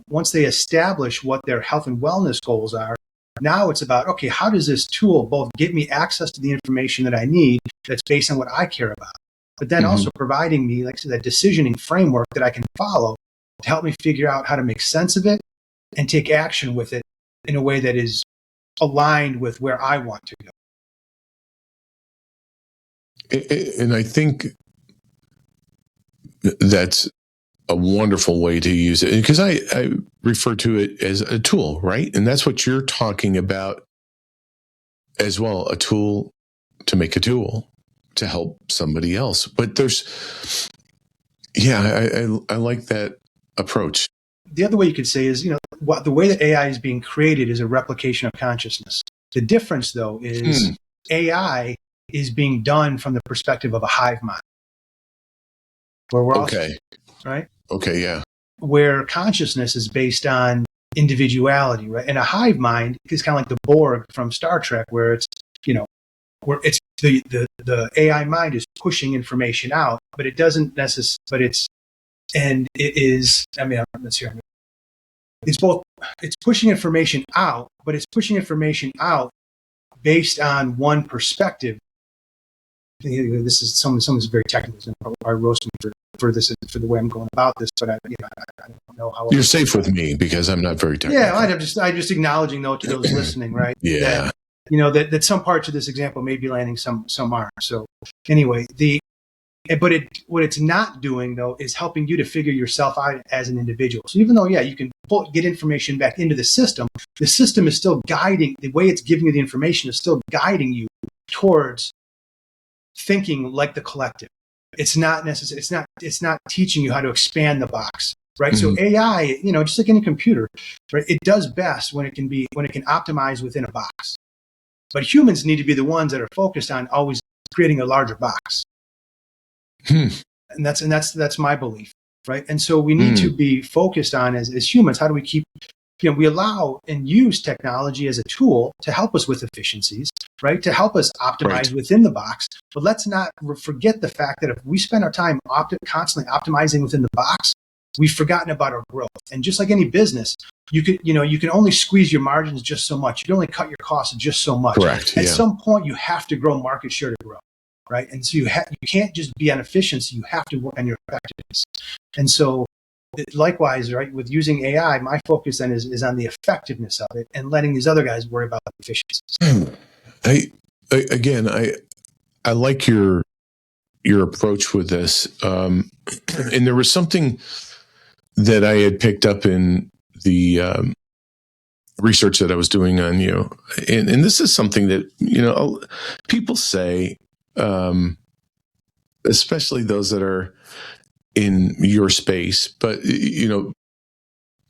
once they establish what their health and wellness goals are, now it's about, okay, how does this tool both get me access to the information that I need that's based on what I care about, but then also providing me, like I said, that decisioning framework that I can follow to help me figure out how to make sense of it and take action with it in a way that is aligned with where I want to go. And I think that's a wonderful way to use it, because I refer to it as a tool, right? And that's what you're talking about as well, a tool to make a tool to help somebody else. But I like that approach. The other way you could say is, the way that AI is being created is a replication of consciousness. The difference, though, is AI is being done from the perspective of a hive mind. Where we're right? Okay, yeah. Where consciousness is based on individuality, right? And a hive mind is kind of like the Borg from Star Trek, where it's, where it's the AI mind is pushing information out, but it doesn't necessarily, let's see. It's pushing information out, but it's pushing information out based on one perspective. This is someone's very technical. I roast me for this, for the way I'm going about this, but I don't know how. You're safe with me because I'm not very technical. Yeah, I'm just acknowledging though to those listening, right? Yeah. That some parts of this example may be landing, some aren't. So anyway, what it's not doing though is helping you to figure yourself out as an individual. So even though, you can get information back into the system is still guiding, the way it's giving you the information is still guiding you towards thinking like the collective. It's not necessary. It's not teaching you how to expand the box, right? Mm-hmm. So AI, just like any computer, right? It does best when it can optimize within a box. But humans need to be the ones that are focused on always creating a larger box. And that's my belief, right? And so we need to be focused on as humans, how do we keep, we allow and use technology as a tool to help us with efficiencies, right? To help us optimize within the box. But let's not forget the fact that if we spend our time constantly optimizing within the box, we've forgotten about our growth. And just like any business, you can only squeeze your margins just so much. You can only cut your costs just so much. Correct. At some point, you have to grow market share to grow, right? And so you can't just be on efficiency. You have to work on your effectiveness. And so likewise, right, with using AI, my focus then is on the effectiveness of it and letting these other guys worry about the efficiencies. I like your approach with this. And there was something that I had picked up in the research that I was doing on you. And this is something that, people say, especially those that are in your space, but, and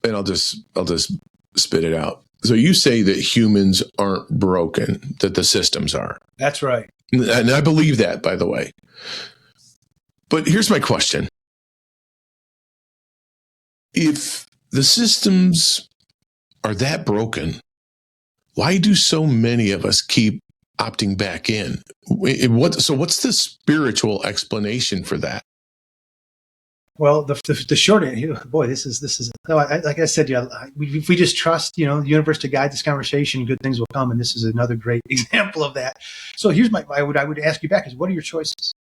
I'll just spit it out. So you say that humans aren't broken, that the systems are. That's right. And I believe that, by the way. But here's my question. If the systems are that broken, why do so many of us keep opting back in? So what's the spiritual explanation for that? Well, the short answer, boy, this is like I said, if we just trust, the universe to guide this conversation, good things will come. And this is another great example of that. So here's I would ask you back is, what are your choices?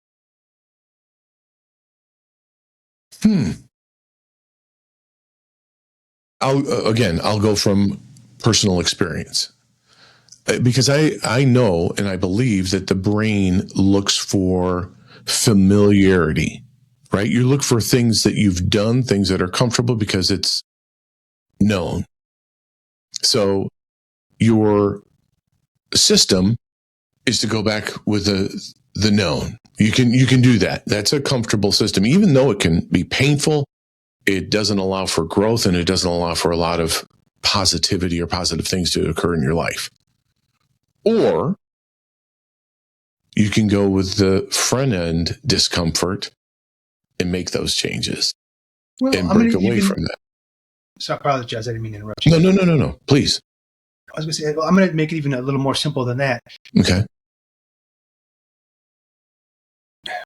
I'll go from personal experience, because I know and I believe that the brain looks for familiarity, right? You look for things that you've done, things that are comfortable because it's known. So your system is to go back with the known. You can do that. That's a comfortable system, even though it can be painful. It doesn't allow for growth, and it doesn't allow for a lot of positivity or positive things to occur in your life. Or you can go with the front end discomfort and make those changes and break away from that. So I apologize. I didn't mean to interrupt you. No. Please. I was going to say, I'm going to make it even a little more simple than that. Okay.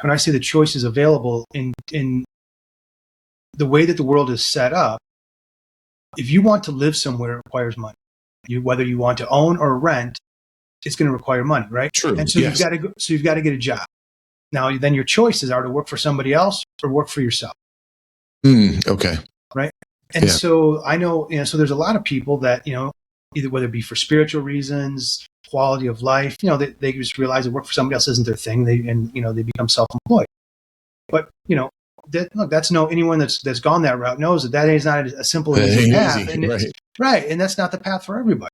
When I say the choices available in the way that the world is set up, if you want to live somewhere, it requires money. Whether you want to own or rent, it's going to require money, right? True. And so you've got to get a job. Now, then your choices are to work for somebody else or work for yourself. Okay. Right. And so I know, so there's a lot of people that, either whether it be for spiritual reasons, quality of life, they just realize that work for somebody else isn't their thing. They become self-employed. But, that's anyone that's gone that route knows that is not a simple and easy path. Right. And that's not the path for everybody.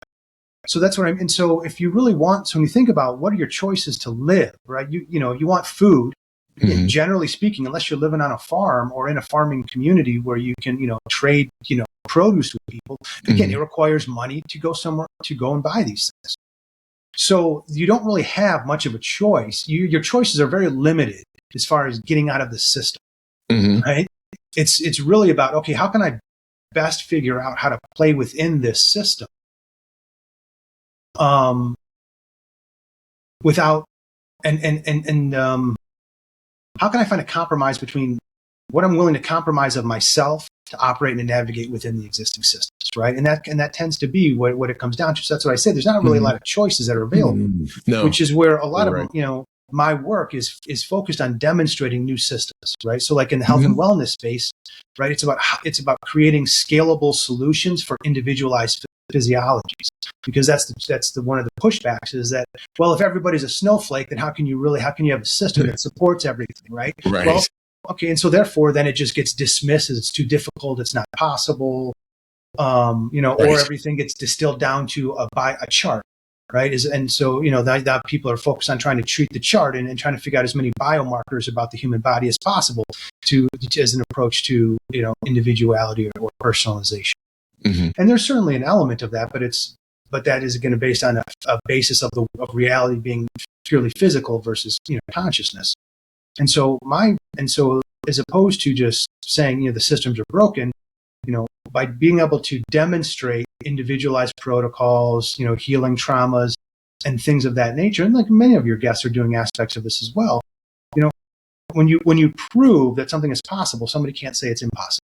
So that's what I mean. And so if you really want, so when you think about what are your choices to live, right? You want food, generally speaking, unless you're living on a farm or in a farming community where you can, trade, produce with people. Again, it requires money to go somewhere to go and buy these things. So you don't really have much of a choice. Your choices are very limited as far as getting out of the system, right? It's really about, okay, how can I best figure out how to play within this system without how can I find a compromise between what I'm willing to compromise of myself to operate and navigate within the existing systems, right? And that tends to be what it comes down to. So that's what I said. There's not really a lot of choices that are available, which is where a lot of my work is focused on demonstrating new systems, right? So like in the health and wellness space, right? It's about creating scalable solutions for individualized physiologies, because that's one of the pushbacks is that, well, if everybody's a snowflake, then how can you have a system that supports everything, right? Well, okay, and so therefore, then it just gets dismissed as it's too difficult, it's not possible, or everything gets distilled down to a chart, right? And so that people are focused on trying to treat the chart and trying to figure out as many biomarkers about the human body as possible as an approach to individuality or personalization. And there's certainly an element of that, but that is going to be based on a basis of reality being purely physical versus consciousness. And so as opposed to just saying the systems are broken, by being able to demonstrate individualized protocols, healing traumas and things of that nature, and like many of your guests are doing aspects of this as well. When you prove that something is possible, somebody can't say it's impossible.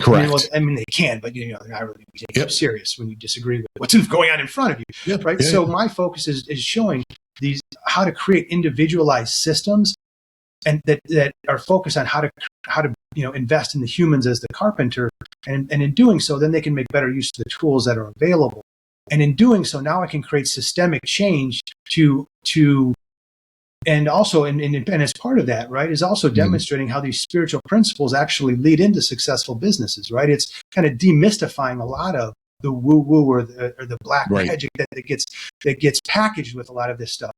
Correct. I mean, they can, but they're not really taking it serious when you disagree with what's going on in front of you, right? So my focus is showing how to create individualized systems, and that are focused on how to invest in the humans as the carpenter, and in doing so, then they can make better use of the tools that are available. And in doing so, now I can create systemic change and also, and as part of that, right, is also demonstrating how these spiritual principles actually lead into successful businesses, right? It's kind of demystifying a lot of the woo-woo or the black magic that gets packaged with a lot of this stuff.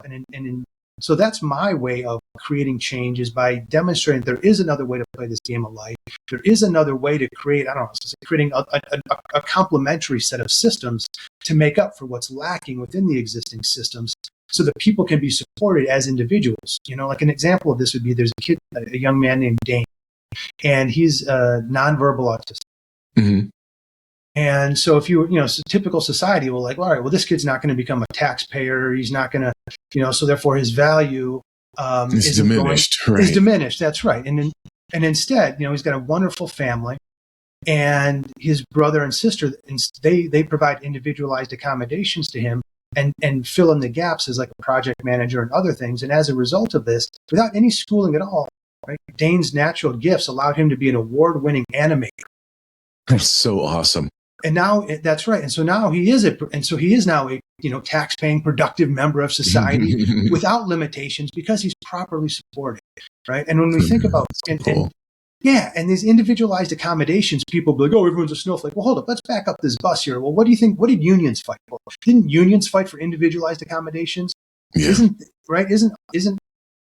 So that's my way of creating change, is by demonstrating there is another way to play this game of life. There is another way to create, creating a complementary set of systems to make up for what's lacking within the existing systems, so that people can be supported as individuals. Like an example of this would be, there's a young man named Dane, and he's nonverbal autistic. And so if typical society will all right, well, this kid's not going to become a taxpayer. He's not going to, so therefore his value is diminished. Is diminished. That's right. And instead, he's got a wonderful family, and his brother and sister, they provide individualized accommodations to him and fill in the gaps as like a project manager and other things. And as a result of this, without any schooling at all, right, Dane's natural gifts allowed him to be an award-winning animator. That's so awesome. And now that's right. And so now he is now a tax-paying, productive member of society without limitations, because he's properly supported, right? And when we think about and these individualized accommodations, people be like, oh, everyone's a snowflake. Well, hold up, let's back up this bus here. Well, what do you think? What did unions fight for? Didn't unions fight for individualized accommodations? Yeah. Isn't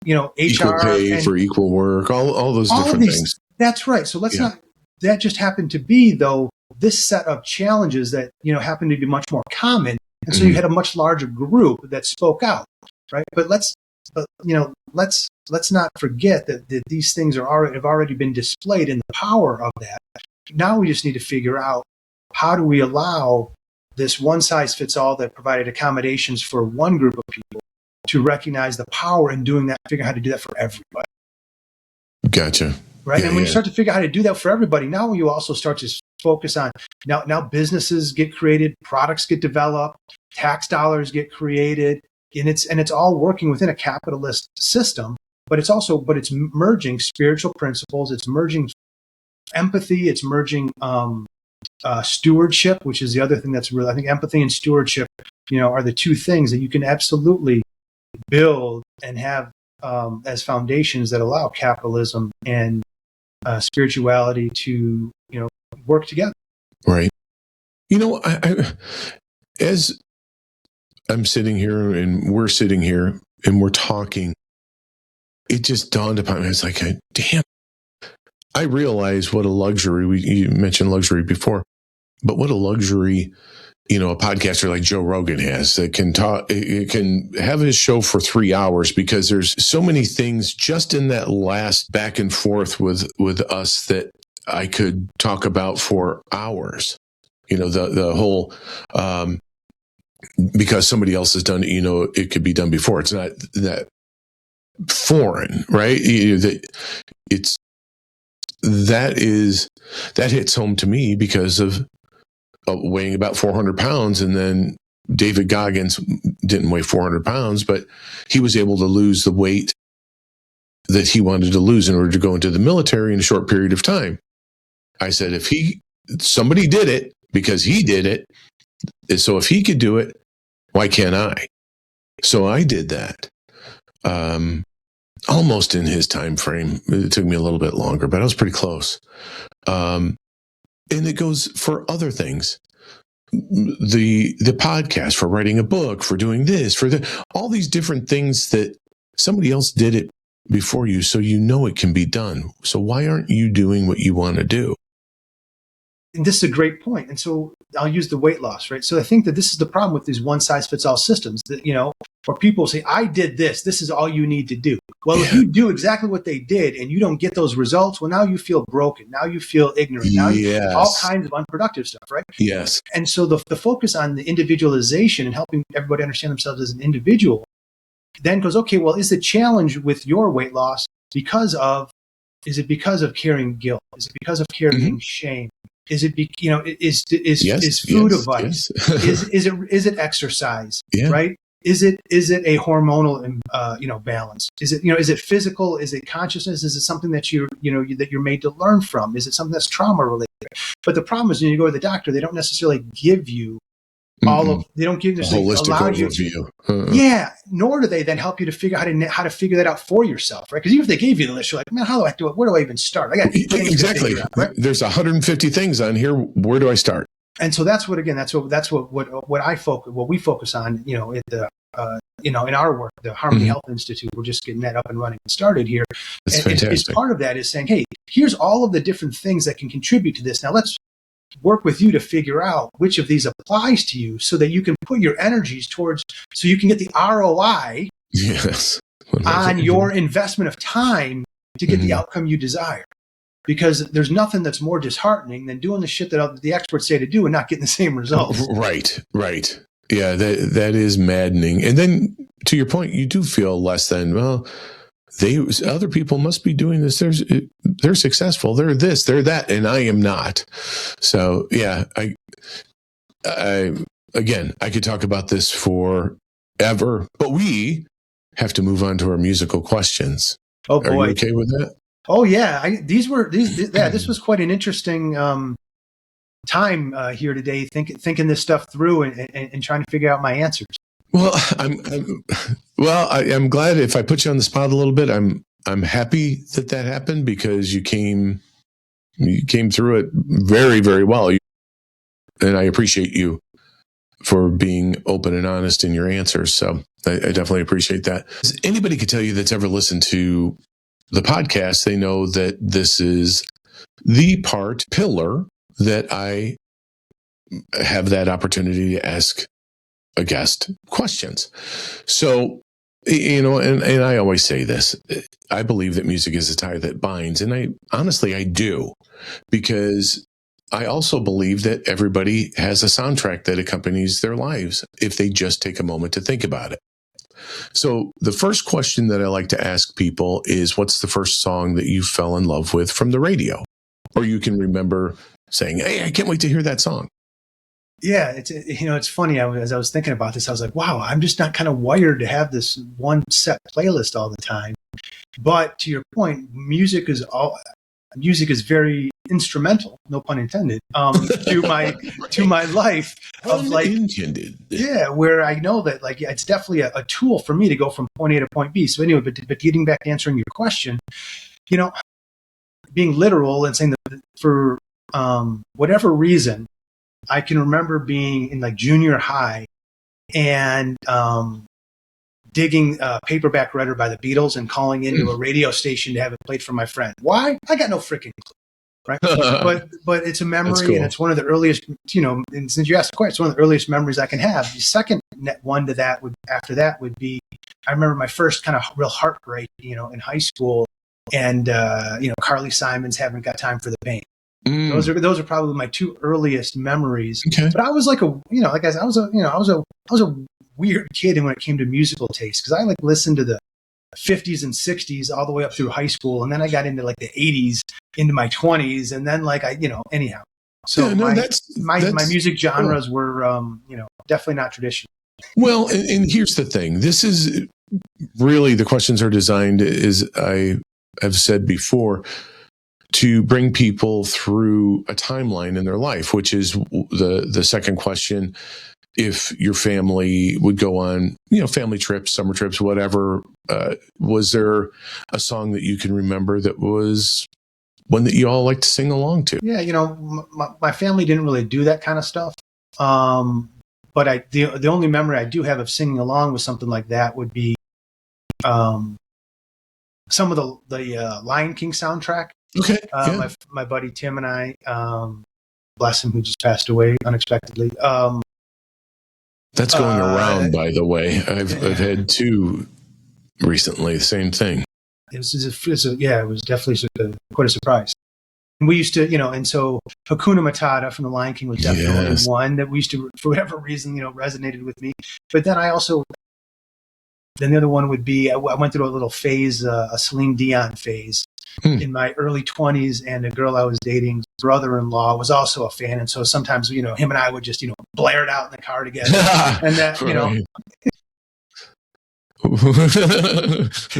equal HR pay for equal work, all those different things. That's right. So let's not. That just happened to be, though, this set of challenges that happened to be much more common, and so you had a much larger group that spoke out, right? But let's not forget that these things have already been displayed in the power of that. Now we just need to figure out, how do we allow this one size fits all that provided accommodations for one group of people to recognize the power in doing that, figure out how to do that for everybody. Gotcha. Right. And when you start to figure out how to do that for everybody, now you also start to focus on now businesses get created, products get developed, tax dollars get created, and it's all working within a capitalist system, but it's merging spiritual principles, it's merging empathy, it's merging stewardship, which is the other thing that's really, I think empathy and stewardship, are the two things that you can absolutely build and have as foundations that allow capitalism and spirituality to, work together. Right. As I'm sitting here and we're sitting here and we're talking, it just dawned upon me. It's like, damn, I realize what a luxury, you mentioned luxury before, but what a luxury, a podcaster like Joe Rogan has that can talk, it can have his show for 3 hours because there's so many things just in that last back and forth with us that I could talk about for hours. The whole, because somebody else has done it, it could be done before. It's not that foreign, right? That hits home to me because of weighing about 400 pounds. And then David Goggins didn't weigh 400 pounds, but he was able to lose the weight that he wanted to lose in order to go into the military in a short period of time. I said, if somebody did it because he did it, so if he could do it, why can't I? So I did that. Almost in his time frame. It took me a little bit longer, but I was pretty close. And it goes for other things. The podcast, for writing a book, for doing this, all these different things that somebody else did it before you, so it can be done. So why aren't you doing what you want to do? And this is a great point. And so I'll use the weight loss, right? So I think that this is the problem with these one-size-fits-all systems that, where people say, I did this. This is all you need to do. Well, if you do exactly what they did and you don't get those results, well, now you feel broken. Now you feel ignorant. Now you feel all kinds of unproductive stuff, right? Yes. And so the focus on the individualization and helping everybody understand themselves as an individual then goes, okay, well, is the challenge with your weight loss because of carrying guilt? Is it because of carrying shame? Is it, is food a vice? Yes. Is it exercise? Yeah. Right? Is it a hormonal, balance? Is it physical? Is it consciousness? Is it something that that you're made to learn from? Is it something that's trauma related? But the problem is when you go to the doctor, they don't necessarily give you they don't give you a holistic overview. Nor do they then help you to figure out how to figure that out for yourself, right? Because even if they gave you the list, you're like, man, how do I do it? Where do I even start? I got exactly. Out, right? There's 150 things on here. Where do I start? And so that's what we focus on, at the in our work, the Harmony Health Institute. We're just getting that up and running and started here. That's fantastic. And part of that is saying, hey, here's all of the different things that can contribute to this. Now let's work with you to figure out which of these applies to you so that you can put your energies towards, so you can get the ROI on your investment of time to get the outcome you desire. Because there's nothing that's more disheartening than doing the shit that the experts say to do and not getting the same results. Right. Yeah, that is maddening. And then to your point, you do feel less than, well, other people must be doing this. They're successful. They're this, they're that, and I am not. So yeah, I could talk about this forever, but we have to move on to our musical questions. Oh boy, are you okay with that? Oh yeah, this was quite an interesting time here today, thinking this stuff through and trying to figure out my answers. Well, I'm glad if I put you on the spot a little bit. I'm happy that happened because you came through it very, very well, and I appreciate you for being open and honest in your answers. So I definitely appreciate that. Anybody could tell you that's ever listened to the podcast, they know that this is the pillar that I have that opportunity to ask a guest questions. So, and I always say this, I believe that music is a tie that binds. And I do, because I also believe that everybody has a soundtrack that accompanies their lives if they just take a moment to think about it. So the first question that I like to ask people is, what's the first song that you fell in love with from the radio? Or you can remember saying, hey, I can't wait to hear that song. Yeah, it's funny. As I was thinking about this, I was like, wow, I'm just not kind of wired to have this one set playlist all the time. But to your point, music is very instrumental, no pun intended, to my life of like, intended. yeah, where I know that like, it's definitely a tool for me to go from point A to point B. So anyway, but getting back to answering your question, being literal and saying that for whatever reason, I can remember being in like junior high and digging a paperback record by the Beatles and calling into a radio station to have it played for my friend. Why? I got no freaking clue. Right. but it's a memory, cool. And it's one of the earliest, and since you asked the question, it's one of the earliest memories I can have. The second one to that would be, I remember my first kind of real heartbreak, in high school, and, Carly Simon's Haven't Got Time for the Pain. Those are probably my two earliest memories. Okay. But I was like I was a weird kid when it came to musical taste, because I like listened to the 50s and 60s all the way up through high school, and then I got into like the 80s into my 20s, and then like anyhow. So my music genres were definitely not traditional. Well, and here's the thing. This is really, the questions are designed, as I have said before, to bring people through a timeline in their life, which is the second question. If your family would go on, family trips, summer trips, whatever, was there a song that you can remember that was one that you all like to sing along to? Yeah, my family didn't really do that kind of stuff. But the only memory I do have of singing along with something like that would be some of the Lion King soundtrack. Okay. My buddy Tim and I, bless him, who just passed away unexpectedly. That's going around, by the way. I've had two recently, the same thing. It was definitely quite a surprise. And we used to, and so Hakuna Matata from The Lion King was definitely one that we used to, for whatever reason, resonated with me. But then then the other one would be, I went through a little phase, a Celine Dion phase in my early 20s, and a girl I was dating's brother-in-law was also a fan. And so sometimes, him and I would just, blare it out in the car together. And that,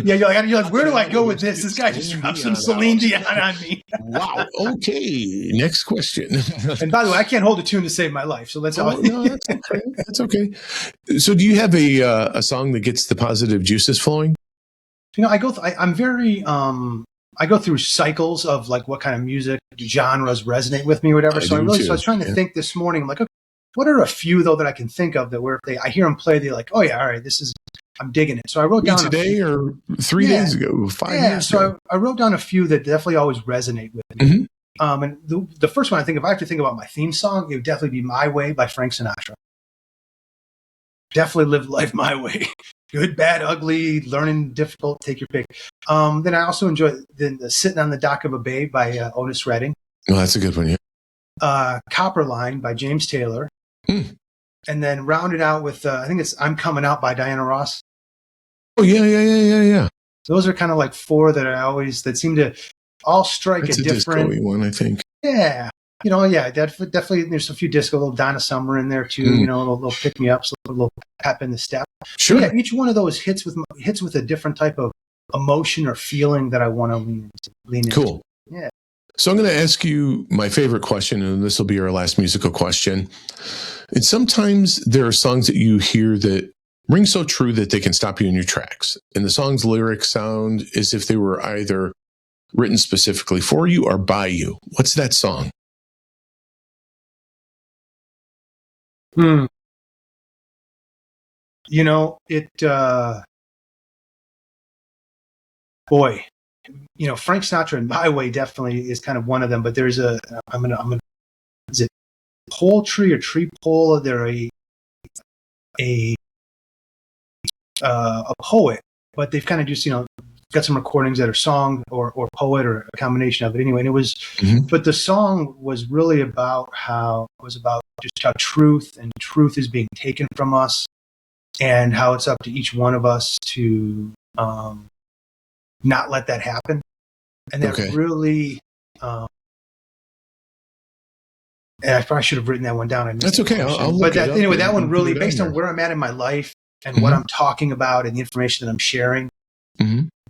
yeah, you're like, where do I go with this? This guy just dropped some Celine Dion on me. Wow. Okay. Next question. And by the way, I can't hold a tune to save my life. So that's all. No, that's okay. That's okay. So do you have a song that gets the positive juices flowing? I go through cycles of like what kind of music genres resonate with me or whatever. So I was trying to think this morning. I'm like, okay, what are a few though that I can think of that where I hear them play, they're like, oh yeah, all right, I'm digging it. So I wrote down today or 3 days ago, 5 years ago. So I wrote down a few that definitely always resonate with me. Mm-hmm. And the first one, I think if I have to think about my theme song, it would definitely be My Way by Frank Sinatra. Definitely live life my way. Good, bad, ugly, learning, difficult, take your pick. Then I also enjoy the Sitting on the Dock of a Bay by Otis Redding. Oh, that's a good one, yeah. Copper Line by James Taylor. And then rounded out with, I think it's I'm Coming Out by Diana Ross. Oh, yeah. Those are kind of like four that seem to all strike that's a different disco-y one, I think. Yeah. Definitely there's a few disco, a little Donna Summer in there too, a little pick me ups, a little pep in the step. Sure. Yeah, each one of those hits with a different type of emotion or feeling that I want to lean into. Cool. Yeah. So I'm going to ask you my favorite question, and this will be our last musical question. And sometimes there are songs that you hear that ring so true that they can stop you in your tracks. And the song's lyrics sound as if they were either written specifically for you or by you. What's that song? Frank Sinatra and My Way definitely is kind of one of them, but there's is it Poultry or Tree Pole? They're a poet, but they've kind of just, got some recordings that are song or poet or a combination of it anyway. And it was, but the song was really about just how truth is being taken from us, and how it's up to each one of us to not let that happen. And that really, and I probably should have written that one down. That's okay. That one really, based on where I'm at in my life and what I'm talking about and the information that I'm sharing,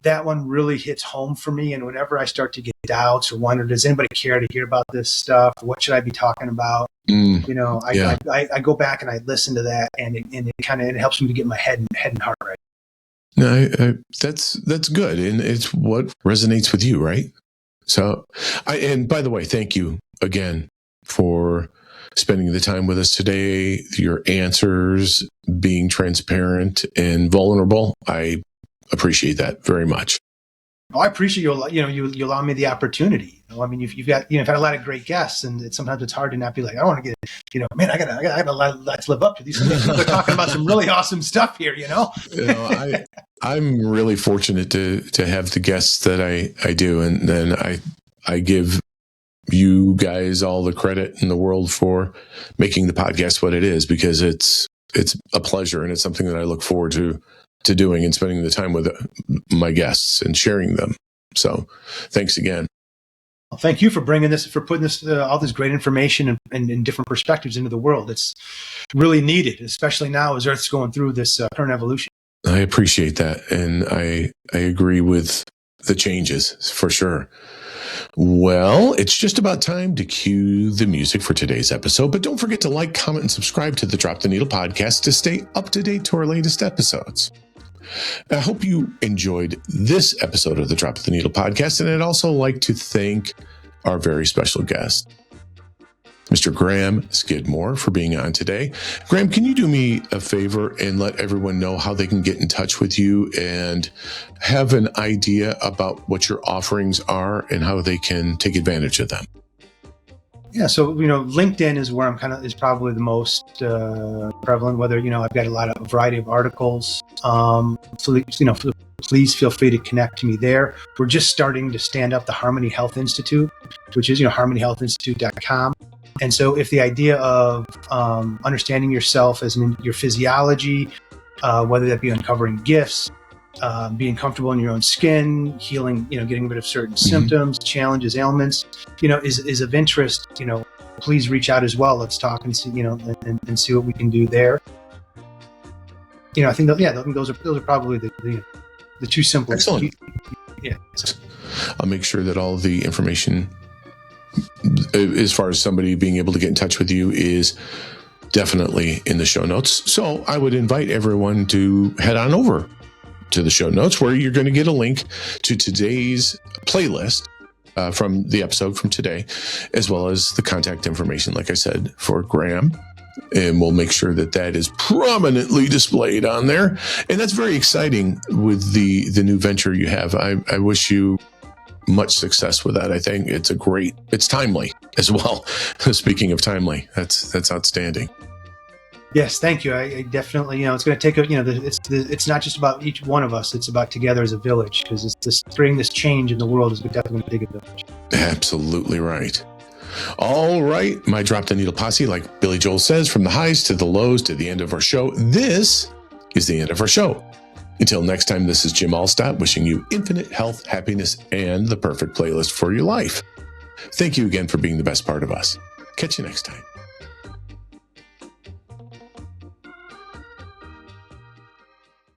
that one really hits home for me. And whenever I start to get doubts or wonder, does anybody care to hear about this stuff? What should I be talking about? I go back and I listen to that, and it helps me to get my head and heart right. No, that's good, and it's what resonates with you, right? So, and by the way, thank you again for spending the time with us today. Your answers, being transparent and vulnerable, I appreciate that very much. I appreciate you allow me the opportunity. I mean, you've got you've had a lot of great guests, and sometimes it's hard to not be like, I want to get, man, I got a lot to live up to. These people are talking about some really awesome stuff here, I'm really fortunate to have the guests that I do, and then I give you guys all the credit in the world for making the podcast what it is, because it's a pleasure, and it's something that I look forward to doing and spending the time with my guests and sharing them. So thanks again. Well, thank you for putting this, all this great information and different perspectives into the world. It's really needed, especially now as Earth's going through this current evolution. I appreciate that. And I agree with the changes for sure. Well, it's just about time to cue the music for today's episode, but don't forget to like, comment, and subscribe to the Drop the Needle podcast to stay up to date to our latest episodes. I hope you enjoyed this episode of the Drop the Needle podcast, and I'd also like to thank our very special guest, Mr. Graham Skidmore, for being on today. Graham, can you do me a favor and let everyone know how they can get in touch with you and have an idea about what your offerings are and how they can take advantage of them? Yeah, so LinkedIn is where is probably the most prevalent. Whether I've got a variety of articles. So please feel free to connect to me there. We're just starting to stand up the Harmony Health Institute, which is harmonyhealthinstitute.com. And so, if the idea of understanding yourself as your physiology, whether that be uncovering gifts, being comfortable in your own skin, healing, getting rid of certain symptoms, challenges, ailments, is of interest, please reach out as well. Let's talk and see, and see what we can do there. I think those are probably the two simplest. Excellent. Yeah. I'll make sure that all of the information, as far as somebody being able to get in touch with you, is definitely in the show notes. So I would invite everyone to head on over to the show notes, where you're going to get a link to today's playlist from the episode from today, as well as the contact information, like I said, for Graham. And we'll make sure that is prominently displayed on there. And that's very exciting with the new venture you have. I wish you much success with that. I think it's timely as well. Speaking of timely, that's outstanding. Yes, thank you. I definitely, it's going to take it's not just about each one of us. It's about together as a village, because it's creating this change in the world is definitely going to take a village. Absolutely right. All right, my Drop the Needle posse, like Billy Joel says, from the highs to the lows to the end of our show. This is the end of our show. Until next time, this is Jim Alstott wishing you infinite health, happiness, and the perfect playlist for your life. Thank you again for being the best part of us. Catch you next time.